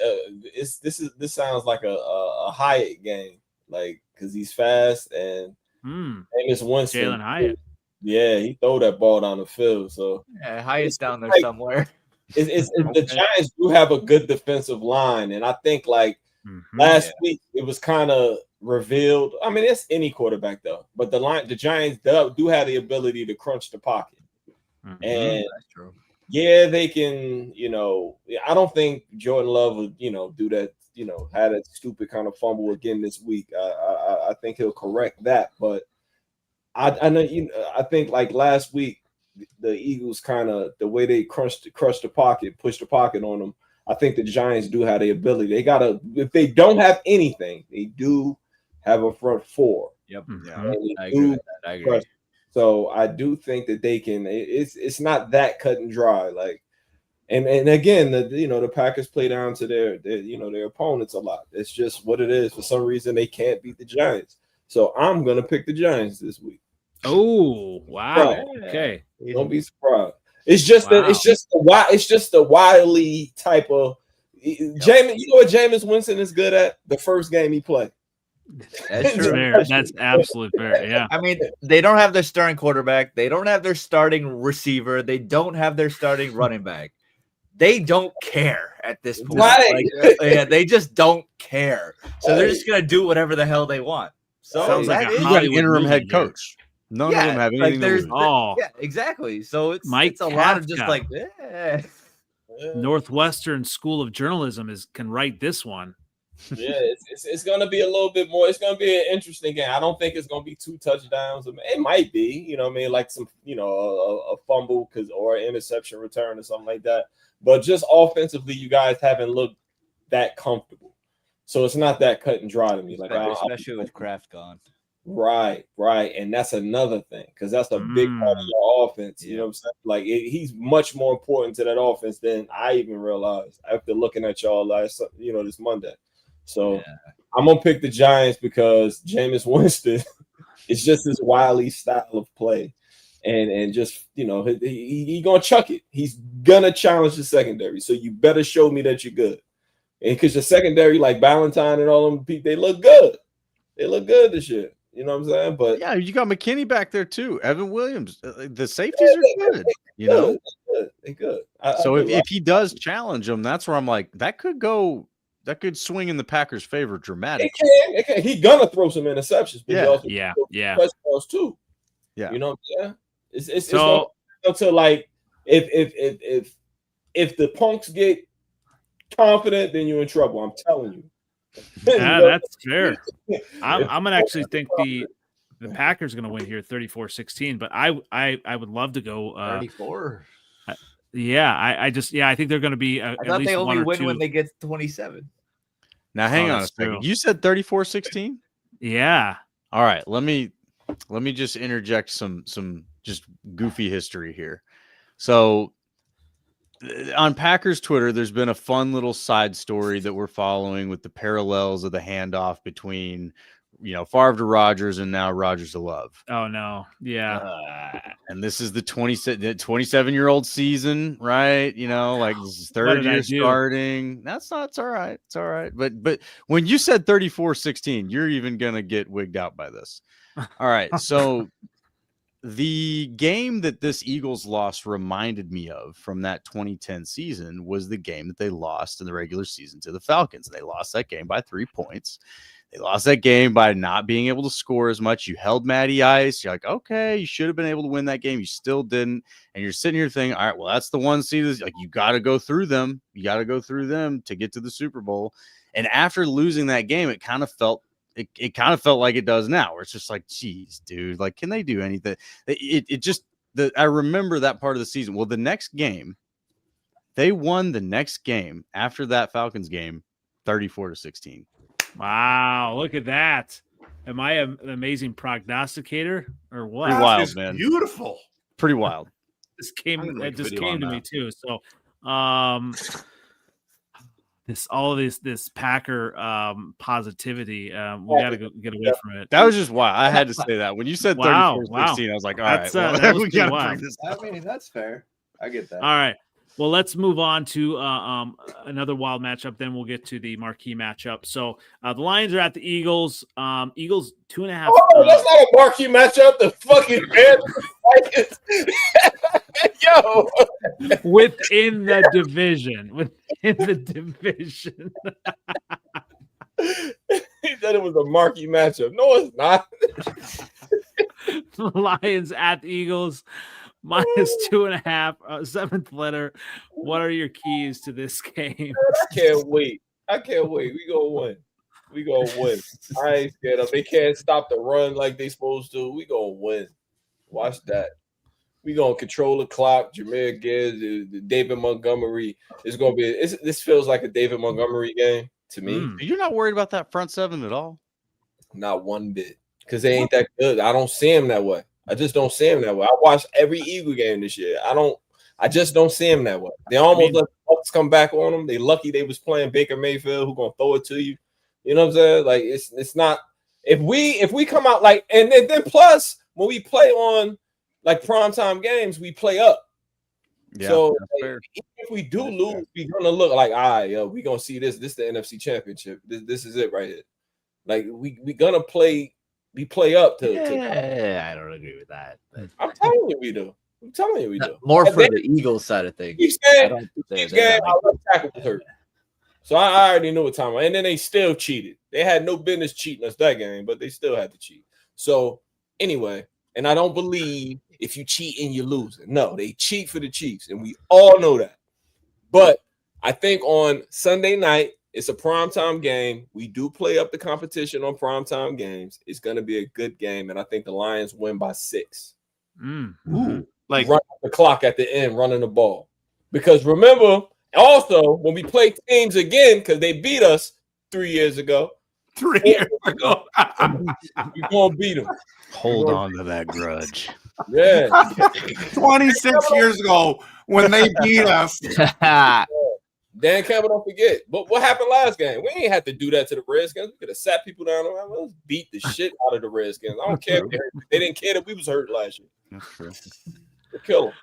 sounds like a Hyatt game, like because he's fast and Jameis Winston. Jalen Hyatt. Yeah, he throw that ball down the field. So yeah, Hyatt's down there somewhere. The Giants do have a good defensive line, and I think like last week it was kind of revealed. I mean, it's any quarterback though, but the Giants do have the ability to crunch the pocket, and that's true. Yeah, they can, I don't think Jordan Love would, do that, had a stupid kind of fumble again this week. I think he'll correct that. But I know, I think like last week, the Eagles kind of, the way they crushed the pocket, pushed the pocket on them, I think the Giants do have the ability. They got to, if they don't have anything, they do have a front four. Yep. Yeah. I agree with that. I agree. So I do think that they can. It's not that cut and dry. Like, and again, the Packers play down to their opponents a lot. It's just what it is. For some reason, they can't beat the Giants. So I'm gonna pick the Giants this week. Oh wow! Right. Okay, don't be surprised. It's just the wily type of Jameis. You know what Jameis Winston is good at? The first game he played. That's true. Fair. That's absolutely fair. Yeah. I mean, they don't have their starting quarterback. They don't have their starting receiver. They don't have their starting running back. They don't care at this point. Right. Like, they just don't care. So they're just gonna do whatever the hell they want. So sounds like you got an interim head coach. None of them have anything to lose. Yeah, exactly. So it's Mike a lot of Kafka. just like Northwestern School of Journalism can write this one. Yeah, it's going to be a little bit more. It's going to be an interesting game. I don't think it's going to be 2 touchdowns. It might be, like some, a fumble or an interception return or something like that. But just offensively, you guys haven't looked that comfortable. So it's not that cut and dry to me. Like especially with Kraft gone. Right. And that's another thing because that's a big part of your offense. You know what I'm saying? Like he's much more important to that offense than I even realized after looking at y'all this Monday. So I'm gonna pick the Giants because Jameis Winston is just this wily style of play, and just he gonna chuck it. He's gonna challenge the secondary. So you better show me that you're good, and because the secondary like Ballantyne and all them people, they look good. They look good this year. You know what I'm saying? But yeah, you got McKinney back there too. Evan Williams. The safeties are good. They're good. So if he does challenge them, that's where I'm like that could swing in the Packers' favor dramatically. It can. He gonna throw some interceptions, but yeah. touchdowns too. Yeah, you know what I'm saying? It's going to like if the punks get confident, then you're in trouble. I'm telling you. Yeah, that's fair. I'm gonna actually think the Packers are gonna win here 34-16, but I would love to go 34. I think they're gonna be I thought they only win when they get 27. Now hang on a second. True. You said 34-16? Yeah. All right, let me just interject some just goofy history here. So on Packers Twitter, there's been a fun little side story that we're following with the parallels of the handoff between, Favre to Rodgers and now Rodgers to Love. Oh no. Yeah. And this is the 27-year-old season, right? This is third year starting. It's all right. It's all right. But when you said 34-16, you're even going to get wigged out by this. All right. So the game that this Eagles loss reminded me of from that 2010 season was the game that they lost in the regular season to the Falcons. They lost that game by 3 points. They lost that game by not being able to score as much. You held Matty Ice. You're like, okay, you should have been able to win that game. You still didn't. And you're sitting here thinking, all right, well, that's the one seed. Like, you got to go through them. You got to go through them to get to the Super Bowl. And after losing that game, it kind of felt like it does now, where it's just like, geez, dude, like, can they do anything? I remember that part of the season. Well, the next game, they won the next game after that Falcons game, 34-16. Wow, look at that. Am I an amazing prognosticator or what? Pretty wild, man. Beautiful. Pretty wild. It just came to me too. So this Packer positivity. We got to get away from it. That was just why I had to say that. When you said 34-16, I was like, all right, that was we got to wild. bring this I up. mean, that's fair. I get that. All right. Well, let's move on to another wild matchup. Then we'll get to the marquee matchup. So the Lions are at the Eagles. Eagles 2.5. Oh, that's not a marquee matchup. The fucking Vikings. Yo, within the division. Within the division. He said it was a marquee matchup. No, it's not. Lions at the Eagles. -2.5, seventh letter. What are your keys to this game? I can't wait. We gonna win. I ain't scared of. They can't stop the run like they supposed to. We gonna win. Watch that. We gonna control the clock. Jameer Gibbs, David Montgomery. It's gonna be. This feels like a David Montgomery game to me. You're not worried about that front seven at all? Not one bit, because they ain't that good. I don't see him that way. I just don't see him that way. I watched every Eagle game this year. I just don't see him that way. They almost let the Bucks come back on them. They lucky they was playing Baker Mayfield, who gonna throw it to you. You know what I'm saying? Like it's not. If we come out like and then plus when we play on like primetime games, we play up. Yeah, so fair. Even if we do lose, we're gonna look like, all right, yo, we gonna see this. This is the NFC Championship. This is it right here. Like we gonna play. We play up to. I don't agree with that. But I'm telling you, we do. More for the Eagles side of things. Each game, our left tackle was hurt. So I already knew what time. And then they still cheated. They had no business cheating us that game, but they still had to cheat. So anyway, and I don't believe if you cheat and you lose. No, they cheat for the Chiefs, and we all know that. But I think on Sunday night, it's a primetime game. We do play up the competition on primetime games. It's going to be a good game, and I think the Lions win by 6. Ooh, like run the clock at the end, running the ball. Because remember, also when we play teams again, because they beat us 3 years ago. 3 years ago, we're gonna beat them. Hold on to that grudge. Yeah, 26 years ago when they beat us. Dan Campbell, don't forget. But what happened last game? We ain't have to do that to the Redskins. We could have sat people down. Let's beat the shit out of the Redskins. I don't care. They didn't care that we was hurt last year. That's true. We'll kill them.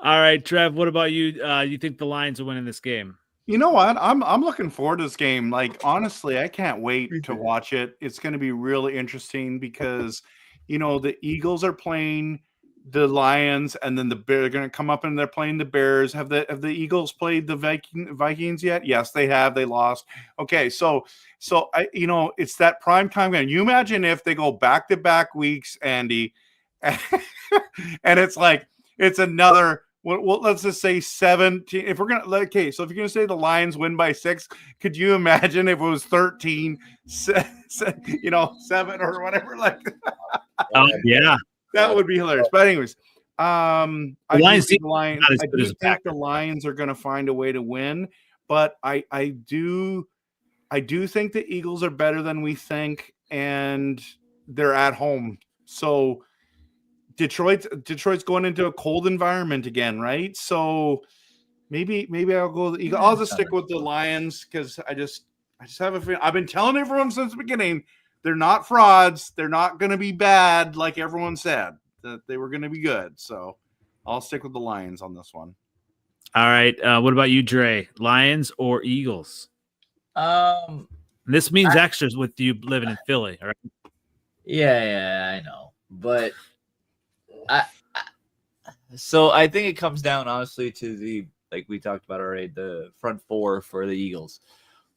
All right, Trev. What about you? You think the Lions are winning this game? You know what? I'm looking forward to this game. Like, honestly, I can't wait to watch it. It's going to be really interesting because, you know, the Eagles are playing the Lions, and then the Bears are going to come up and they're playing the Bears. Have the Eagles played the Vikings yet? Yes, they have. They lost. Okay, so I, you know, it's that prime time game. You imagine if they go back-to-back weeks, Andy, and it's like it's another. Well, let's just say 17. If we're gonna okay, so if you're gonna say the Lions win by 6, could you imagine if it was 13, 7 or whatever? Like, yeah, that would be hilarious. But anyways, I do think the Lions are gonna find a way to win, but I do think the Eagles are better than we think, and they're at home, so. Detroit's going into a cold environment again, right? So maybe I'll go with the Eagles. I'll just stick with the Lions because I just have a feeling. I've been telling everyone since the beginning they're not frauds. They're not going to be bad like everyone said that they were going to be good. So I'll stick with the Lions on this one. All right. What about you, Dre? Lions or Eagles? This means extras with you living in Philly, all right? Yeah, I know, but. So I think it comes down honestly to the, like we talked about already, the front four for the Eagles,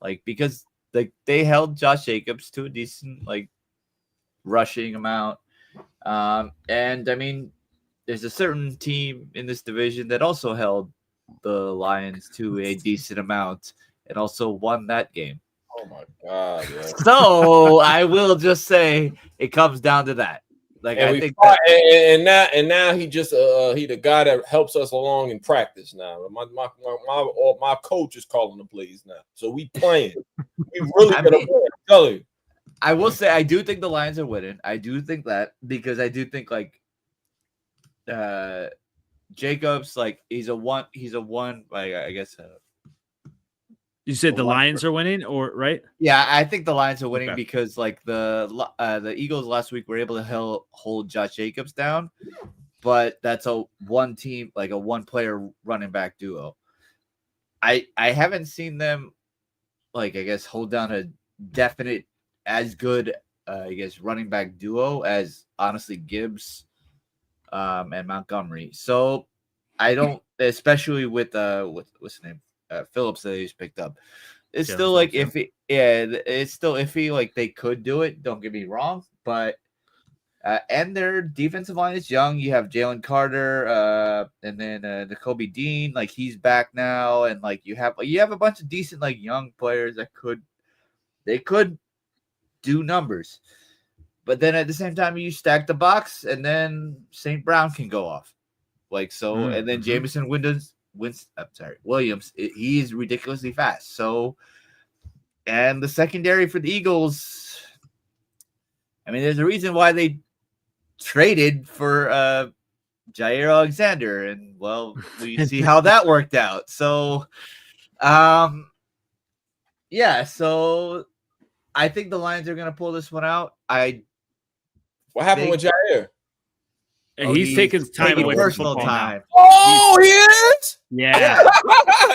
like because like they held Josh Jacobs to a decent like rushing amount, and I mean there's a certain team in this division that also held the Lions to a decent amount and also won that game. Oh my god! Yeah. So I will just say it comes down to that. Like and I think and now he just he the guy that helps us along in practice now. My coach is calling the plays now, so we playing. We really gonna win. Tell you. I will say I do think the Lions are winning. I do think that because I do think like Jacobs, like he's a one like I guess You said the Lions are winning, or right? Yeah, I think the Lions are winning Okay. because like the Eagles last week were able to hold Josh Jacobs down, but that's a one team, like a one player running back duo. I haven't seen them like I guess hold down a definite as good I guess running back duo as honestly Gibbs and Montgomery. So I don't, especially with what's his name, Phillips that they just picked up. It's Yeah, still like Phillips, iffy. Yeah, it's still iffy. Like they could do it. Don't get me wrong, but and their defensive line is young. You have Jalen Carter, and then Nakobe Dean. Like he's back now, and like you have a bunch of decent like young players that could do numbers. But then at the same time, you stack the box, and then St. Brown can go off. Like so, and then Jameson Williams, he is ridiculously fast. So, and the secondary for the Eagles, I mean, there's a reason why they traded for Jair Alexander, and well, we see how that worked out. So, yeah, so I think the Lions are going to pull this one out. What happened with Jair? And he's taking time away from personal football time. now. Oh, he is? Yeah.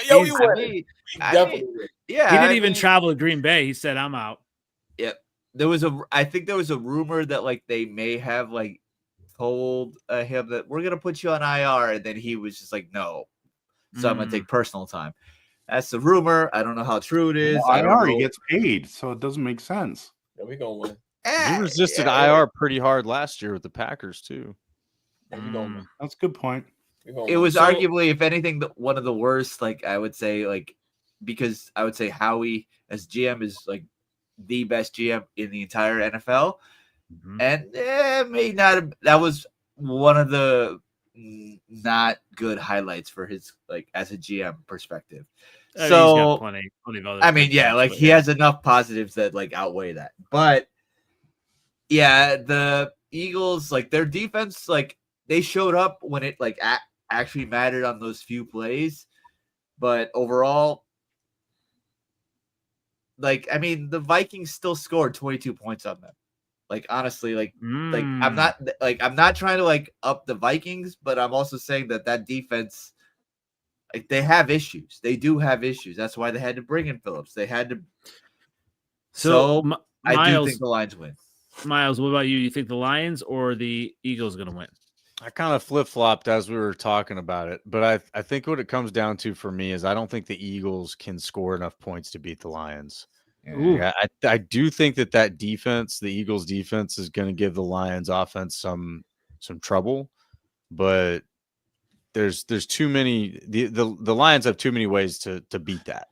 Yo, he He's- went. Definitely. Yeah, He didn't even travel to Green Bay. He said, "I'm out." Yep. I think there was a rumor that like they may have like told him that we're gonna put you on IR, and then he was just like, no. So I'm gonna take personal time. That's the rumor. I don't know how true it is. Well, IR, he gets paid, so it doesn't make sense. Yeah, we gonna win. He resisted IR pretty hard last year with the Packers too. Yeah, we gonna win. That's a good point. It was arguably, if anything, one of the worst. Like I would say, like because I would say Howie as GM is like the best GM in the entire NFL, and may not have, that was one of the not good highlights for his like as a GM perspective. He's So got plenty of other I mean, yeah, things, like but he has enough positives that like outweigh that. But yeah, the Eagles, like their defense, like they showed up when it like actually mattered on those few plays. But overall, like I mean, the Vikings still scored 22 points on them. Like honestly, like I'm not trying to like up the Vikings, but I'm also saying that defense, like they have issues. They do have issues. That's why they had to bring in Phillips. They had to. So I do think the Lions win. Miles, what about you? You think the Lions or the Eagles going to win? I kind of flip-flopped as we were talking about it, but I think what it comes down to for me is I don't think the Eagles can score enough points to beat the Lions. Yeah, I do think that defense, the Eagles defense, is going to give the Lions offense some trouble, but there's too many. The Lions have too many ways to beat that,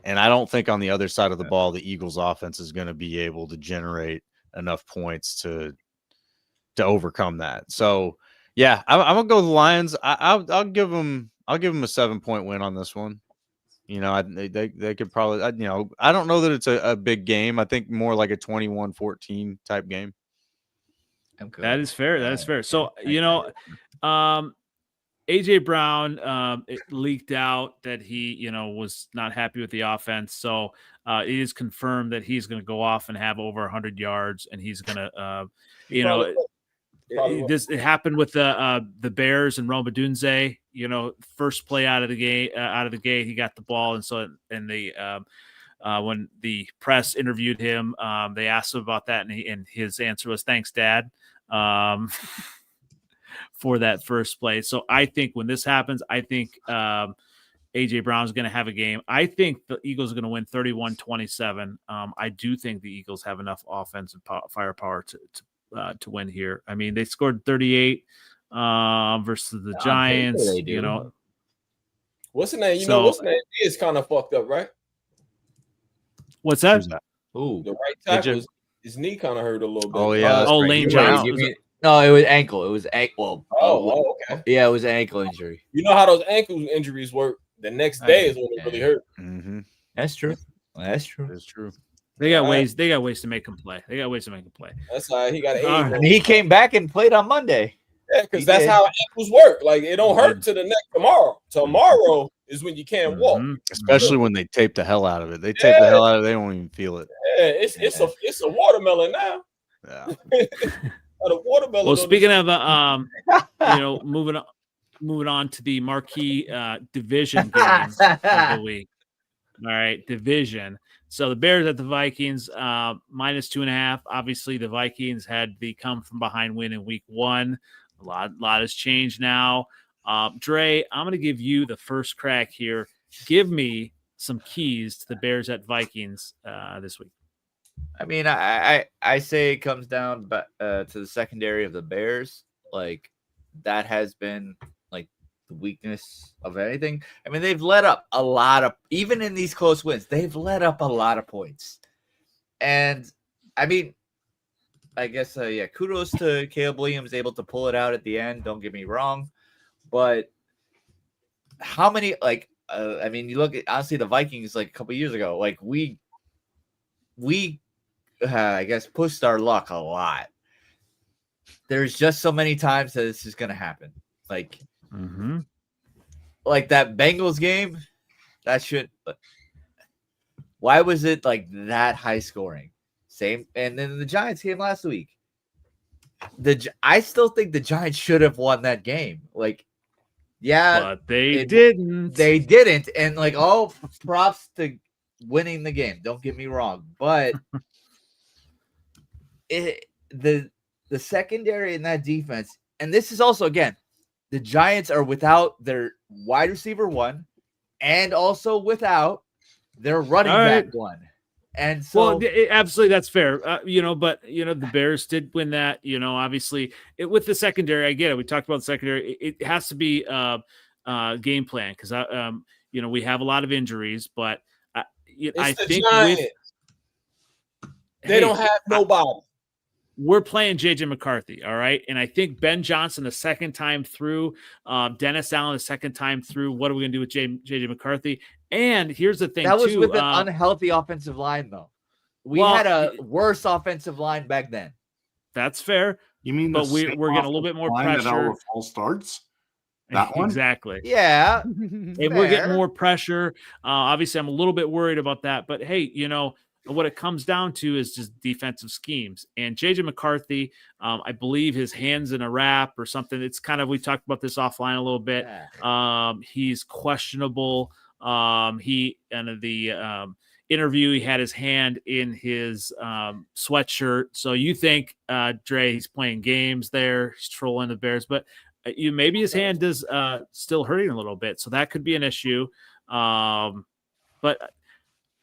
and I don't think on the other side of the ball the Eagles offense is going to be able to generate enough points to overcome that. So yeah, I'm gonna go with the Lions. I'll give them a 7-point win on this one. You know, they could probably, you know, I don't know that it's a big game. I think more like a 21-14 type game. That is fair. That is fair. So, you know, AJ Brown, it leaked out that he, you know, was not happy with the offense. So it is confirmed that he's going to go off and have over 100 yards, and he's going to, you know, it happened with the Bears and Rome Odunze. You know, first play out of the gate, he got the ball, and so when the press interviewed him, they asked him about that, and his answer was, "Thanks, Dad," for that first play. So I think when this happens, I think AJ Brown is going to have a game. I think the Eagles are going to win 31-27. I do think the Eagles have enough offensive firepower to win here. I mean, they scored 38 versus the Giants. You know, what's the name? You know, what's the name is kind of fucked up, right? What's that? Ooh, the right tackle, his knee kind of hurt a little bit. Oh yeah. Lane Jones. No, it was ankle. It was ankle. Okay. Yeah, it was an ankle injury. You know how those ankle injuries work. The next day is when it really hurt. Mm-hmm. That's true. That's true. That's true. They got ways. They got ways to make him play. That's how he got. I mean, he came back and played on Monday. Yeah, because that's how ankles work. Like it don't hurt to the neck tomorrow. Tomorrow is when you can't walk. Especially when they tape the hell out of it. They tape the hell out of it. They don't even feel it. Yeah, it's a watermelon now. Yeah. The watermelon. Well, speaking of moving on to the marquee division games of the week. All right, division. So the Bears at the Vikings, -2.5. Obviously, the Vikings had the come from behind win in week 1. A lot has changed now. Dre, I'm going to give you the first crack here. Give me some keys to the Bears at Vikings this week. I mean, I say it comes down to the secondary of the Bears. Like, that has been like the weakness of anything. I mean, they've let up a lot of, even in these close wins, they've let up a lot of points. And I mean, I guess, kudos to Caleb Williams, able to pull it out at the end. Don't get me wrong. But how many, I mean, you look at, honestly, the Vikings, like a couple years ago, like we I guess, pushed our luck a lot. There's just so many times that this is going to happen. Like, like that Bengals game, why was it like that high scoring? Same. And then the Giants game last week. I still think the Giants should have won that game. Like, yeah, but they didn't. They didn't. And like, all props to winning the game. Don't get me wrong. But the secondary in that defense, and this is also, again, the Giants are without their wide receiver 1 and also without their running back 1. And so, absolutely, that's fair. But the Bears did win that. Obviously, with the secondary, I get it. We talked about the secondary. It has to be game plan because we have a lot of injuries. But I think they don't have nobody. We're playing JJ McCarthy, all right? And I think Ben Johnson the second time through, Dennis Allen the second time through. What are we going to do with JJ McCarthy? And here's the thing, that was too, with an unhealthy offensive line, though. We had a worse offensive line back then. That's fair. You mean, but we're getting a little bit more pressure. Fall starts. That one? Exactly. Yeah. And we're getting more pressure. Obviously, I'm a little bit worried about that. But hey, what it comes down to is just defensive schemes. And JJ McCarthy, I believe his hand's in a wrap or something. It's kind of, we talked about this offline a little bit. Yeah. He's questionable. He in the interview, he had his hand in his sweatshirt. So you think, Dre, he's playing games there, he's trolling the Bears, but maybe his hand is still hurting a little bit. So that could be an issue. But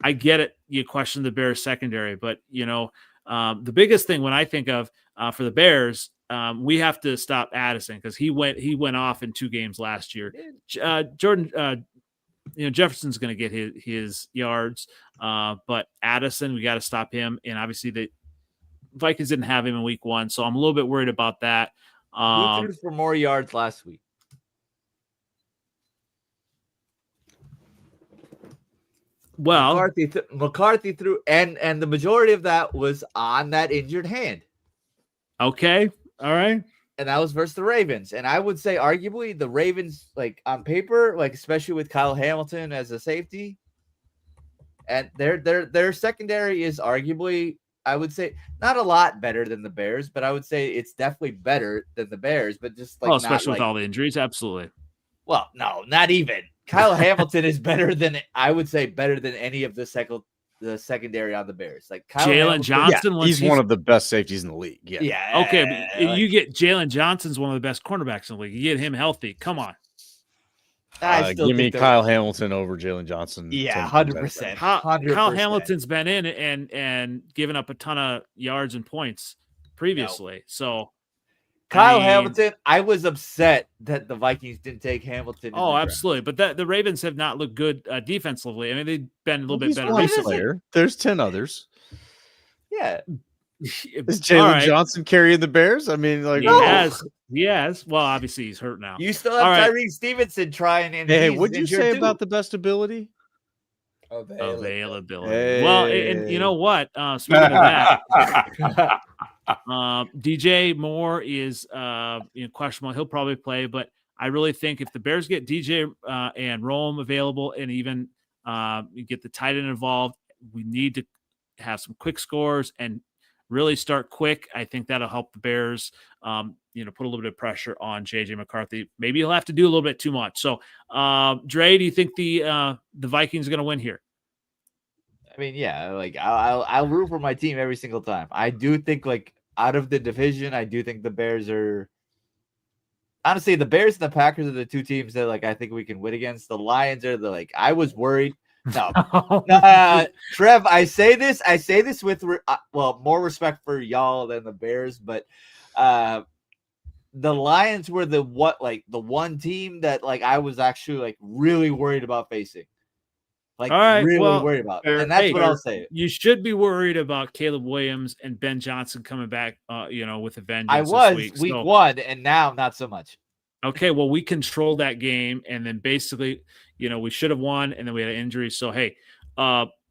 I get it. You question the Bears secondary, but the biggest thing when I think of for the Bears, we have to stop Addison because he went off in 2 games last year. Jordan, Jefferson's going to get his yards, but Addison, we got to stop him. And obviously the Vikings didn't have him in week 1, so I'm a little bit worried about that. Who threw for more yards last week? Well, McCarthy threw, and the majority of that was on that injured hand. Okay, all right. And that was versus the Ravens. And I would say arguably the Ravens, like on paper, like especially with Kyle Hamilton as a safety, and their secondary is arguably, I would say, not a lot better than the Bears, but I would say it's definitely better than the Bears, but just like, especially with all the injuries, absolutely. Well, no, not even. Kyle Hamilton is better than, I would say, better than any of the secondary on the Bears. Like Jalen Johnson, he's one of the best safeties in the league. Yeah. Okay, but you get Jalen Johnson's one of the best cornerbacks in the league. You get him healthy. Come on. Give me Kyle Hamilton over Jalen Johnson. Yeah, 100%. Kyle Hamilton's been in and given up a ton of yards and points previously. No. So Hamilton, I was upset that the Vikings didn't take Hamilton. Oh, absolutely. But the Ravens have not looked good defensively. I mean, they've been a little bit better recently. There's 10 others. Yeah. Is Jalen Johnson carrying the Bears? I mean, like, he has. Well, obviously he's hurt now. You still have Tyreek Stevenson trying. And hey, what'd you say about the best ability? Availability. Hey. Well, and you know what? Speaking of that, DJ Moore is questionable. He'll probably play, but I really think if the Bears get DJ and Rome available, and even you get the tight end involved, we need to have some quick scores and really start quick. I think that'll help the Bears, put a little bit of pressure on JJ McCarthy. Maybe he'll have to do a little bit too much. So, Dre, do you think the Vikings are going to win here? I mean, yeah, like I'll root for my team every single time. I do think, like, out of the division, I do think the Bears are. Honestly, the Bears and the Packers are the two teams that, like, I think we can win against. The Lions are I was worried. No, Trev, I say this with more respect for y'all than the Bears, but the Lions were the one team that, like, I was actually, like, really worried about facing. Like, all right, really worried about. And that's what I'll say. You should be worried about Caleb Williams and Ben Johnson coming back, with a vengeance. I was week 1, and now not so much. Okay, well, we controlled that game, and then basically, we should have won, and then we had an injury. So, hey,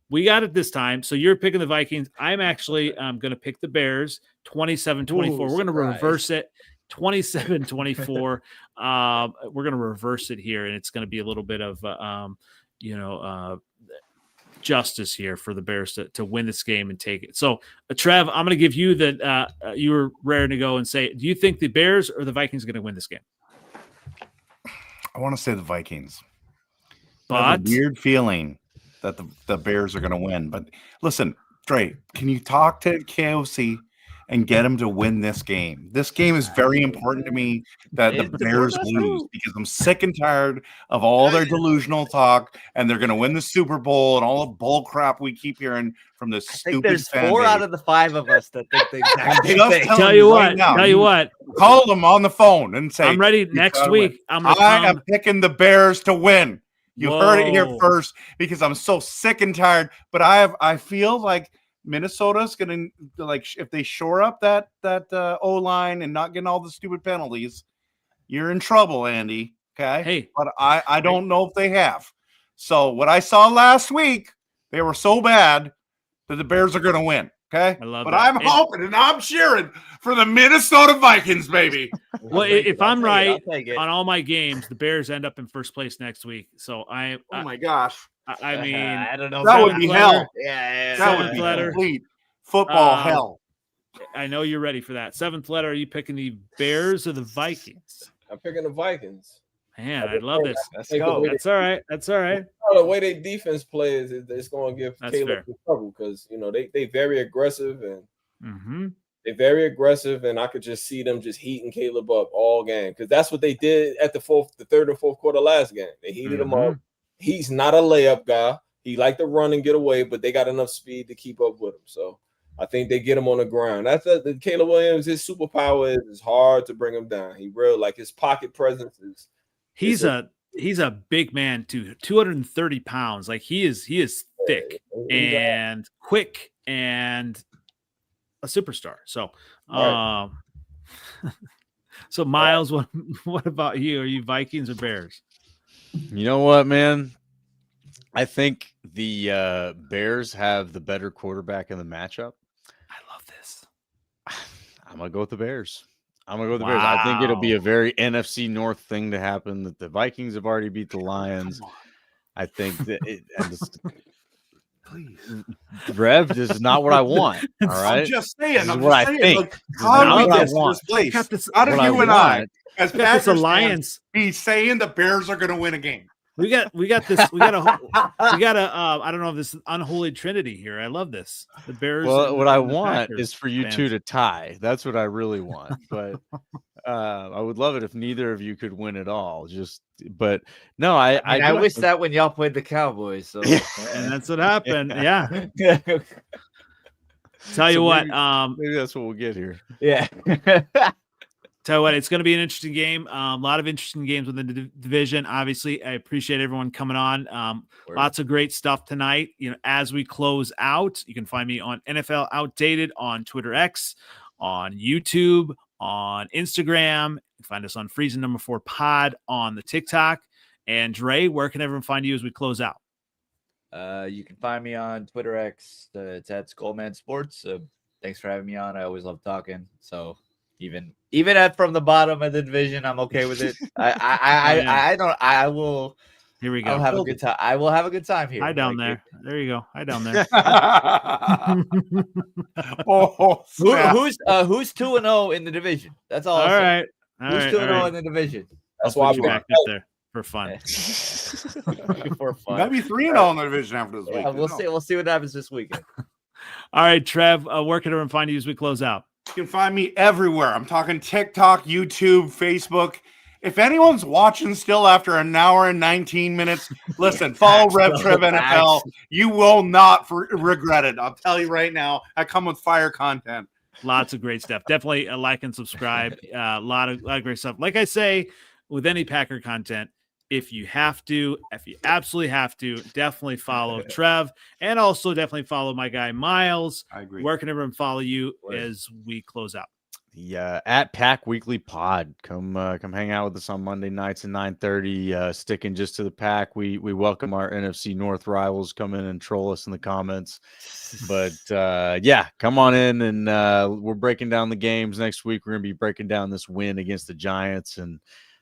we got it this time. So you're picking the Vikings. I'm actually going to pick the Bears, 27-24. We're going to reverse it, 27-24. We're going to reverse it here, and it's going to be a little bit of justice here for the Bears to win this game and take it. So, Trev, I'm going to give you you were raring to go and say, do you think the Bears or the Vikings are going to win this game? I want to say the Vikings. But I have a weird feeling that the Bears are going to win. But listen, Dre, can you talk to KOC and get him to win this game? This game is very important to me that the Bears lose, because I'm sick and tired of all their delusional talk, and they're going to win the Super Bowl and all the bull crap we keep hearing from this stupid there's fan 4 base. out of the 5 of us that think the exact same thing. Tell you what, call them on the phone and say, I'm ready next week. I am picking the Bears to win. You heard it here first, because I'm so sick and tired. But I feel like Minnesota's gonna, like, if they shore up that O line and not getting all the stupid penalties, you're in trouble, Andy. Okay. Hey, but I don't know if they have. So what I saw last week, they were so bad that the Bears are gonna win. Okay. I love but that. I'm hoping and I'm cheering for the Minnesota Vikings, baby. Well, if I'm right on all my games, the Bears end up in first place next week. So oh my gosh. I mean, I don't know. That would be hell. Yeah, that would be complete football hell. I know you're ready for that. 7th letter. Are you picking the Bears or the Vikings? I'm picking the Vikings. Man, I love this. Let's go. That's all right. That's all right. The way their defense plays, it's going to give That's Caleb trouble, because they very aggressive and they're very aggressive, and I could just see them just heating Caleb up all game, because that's what they did at the 3rd or 4th quarter last game. They heated him up. He's not a layup guy. He liked to run and get away, but they got enough speed to keep up with him. So I think they get him on the ground. That's the Caleb Williams. His superpower is hard to bring him down. He his pocket presence is. He's a big man too, 230 pounds. Like he is thick and quick and a superstar. So, so Miles, what about you? Are you Vikings or Bears? You know what, man? I think the Bears have the better quarterback in the matchup. I love this. I'm going to go with the Bears. Bears. I think it'll be a very NFC North thing to happen, that the Vikings have already beat the Lions. I think that please. Rev, this is not what I want. All right. I'm just saying. This is what I think. Look, how do we get to this place? How do you and I, as Packers Alliance, be saying the Bears are going to win a game? We got this. We got a. I don't know if this is unholy trinity here. I love this. The Bears. Well, what I want is for you two to tie. That's what I really want. But I would love it if neither of you could win at all. But no, I wish that when y'all played the Cowboys. So and that's what happened. Yeah. Tell you what. Maybe that's what we'll get here. Yeah. Tell you what, it's going to be an interesting game. A lot of interesting games within the division. Obviously, I appreciate everyone coming on. Lots of great stuff tonight. As we close out, you can find me on NFL Outdated on Twitter X, on YouTube, on Instagram. You can find us on Freezin 4 Pod on the TikTok. And Dre, where can everyone find you as we close out? You can find me on Twitter X. It's at Skullman Sports. Thanks for having me on. I always love talking. So. Even at from the bottom of the division, I'm okay with it. I will. Here we go. I'll have a good time. I will have a good time here. Hi down there. There you go. Hi down there. Who's 2-0 in the division? That's all. All right. Who's 2-0 in the division? That's why I'll I'm put you back up there for fun. For fun. Maybe 3-0 in the division after this week. We'll see. We'll see what happens this weekend. All right, Trev. Where can everyone find you as we close out? You can find me everywhere. I'm talking TikTok, YouTube, Facebook. If anyone's watching still after an hour and 19 minutes, listen, follow RevTrevNFL. You will not regret it. I'll tell you right now. I come with fire content. Lots of great stuff. Definitely like and subscribe. A lot of great stuff. Like I say, with any Packer content, if you absolutely have to, definitely follow Trev, and also definitely follow my guy Miles. I agree. Where can everyone follow you as we close out? Yeah, at Pack Weekly Pod. Come hang out with us on Monday nights at 9:30. Sticking just to the Pack. We welcome our NFC North rivals. Come in and troll us in the comments. But yeah, come on in, and we're breaking down the games next week. We're gonna be breaking down this win against the Giants and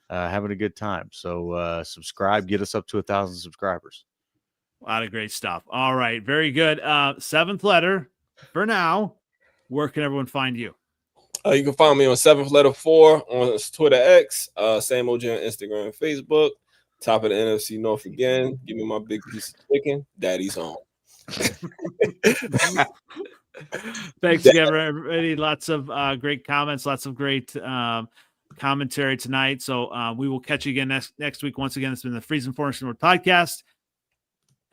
having a good time. So subscribe, get us up to 1,000 subscribers. A lot of great stuff. All right, very good. Seventh letter for now. Where can everyone find you? You can find me on 7th letter 4 on Twitter X, same OG on Instagram and Facebook. Top of the NFC North again. Give me my big piece of chicken. Daddy's home. Thanks again, everybody. Lots of great comments, lots of great commentary tonight. So we will catch you again next week. Once again, it's been the Freezin North Podcast,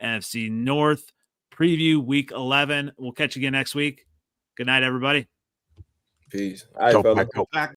NFC North preview week 11. We'll catch you again next week. Good night, everybody. Peace. All right, fellas.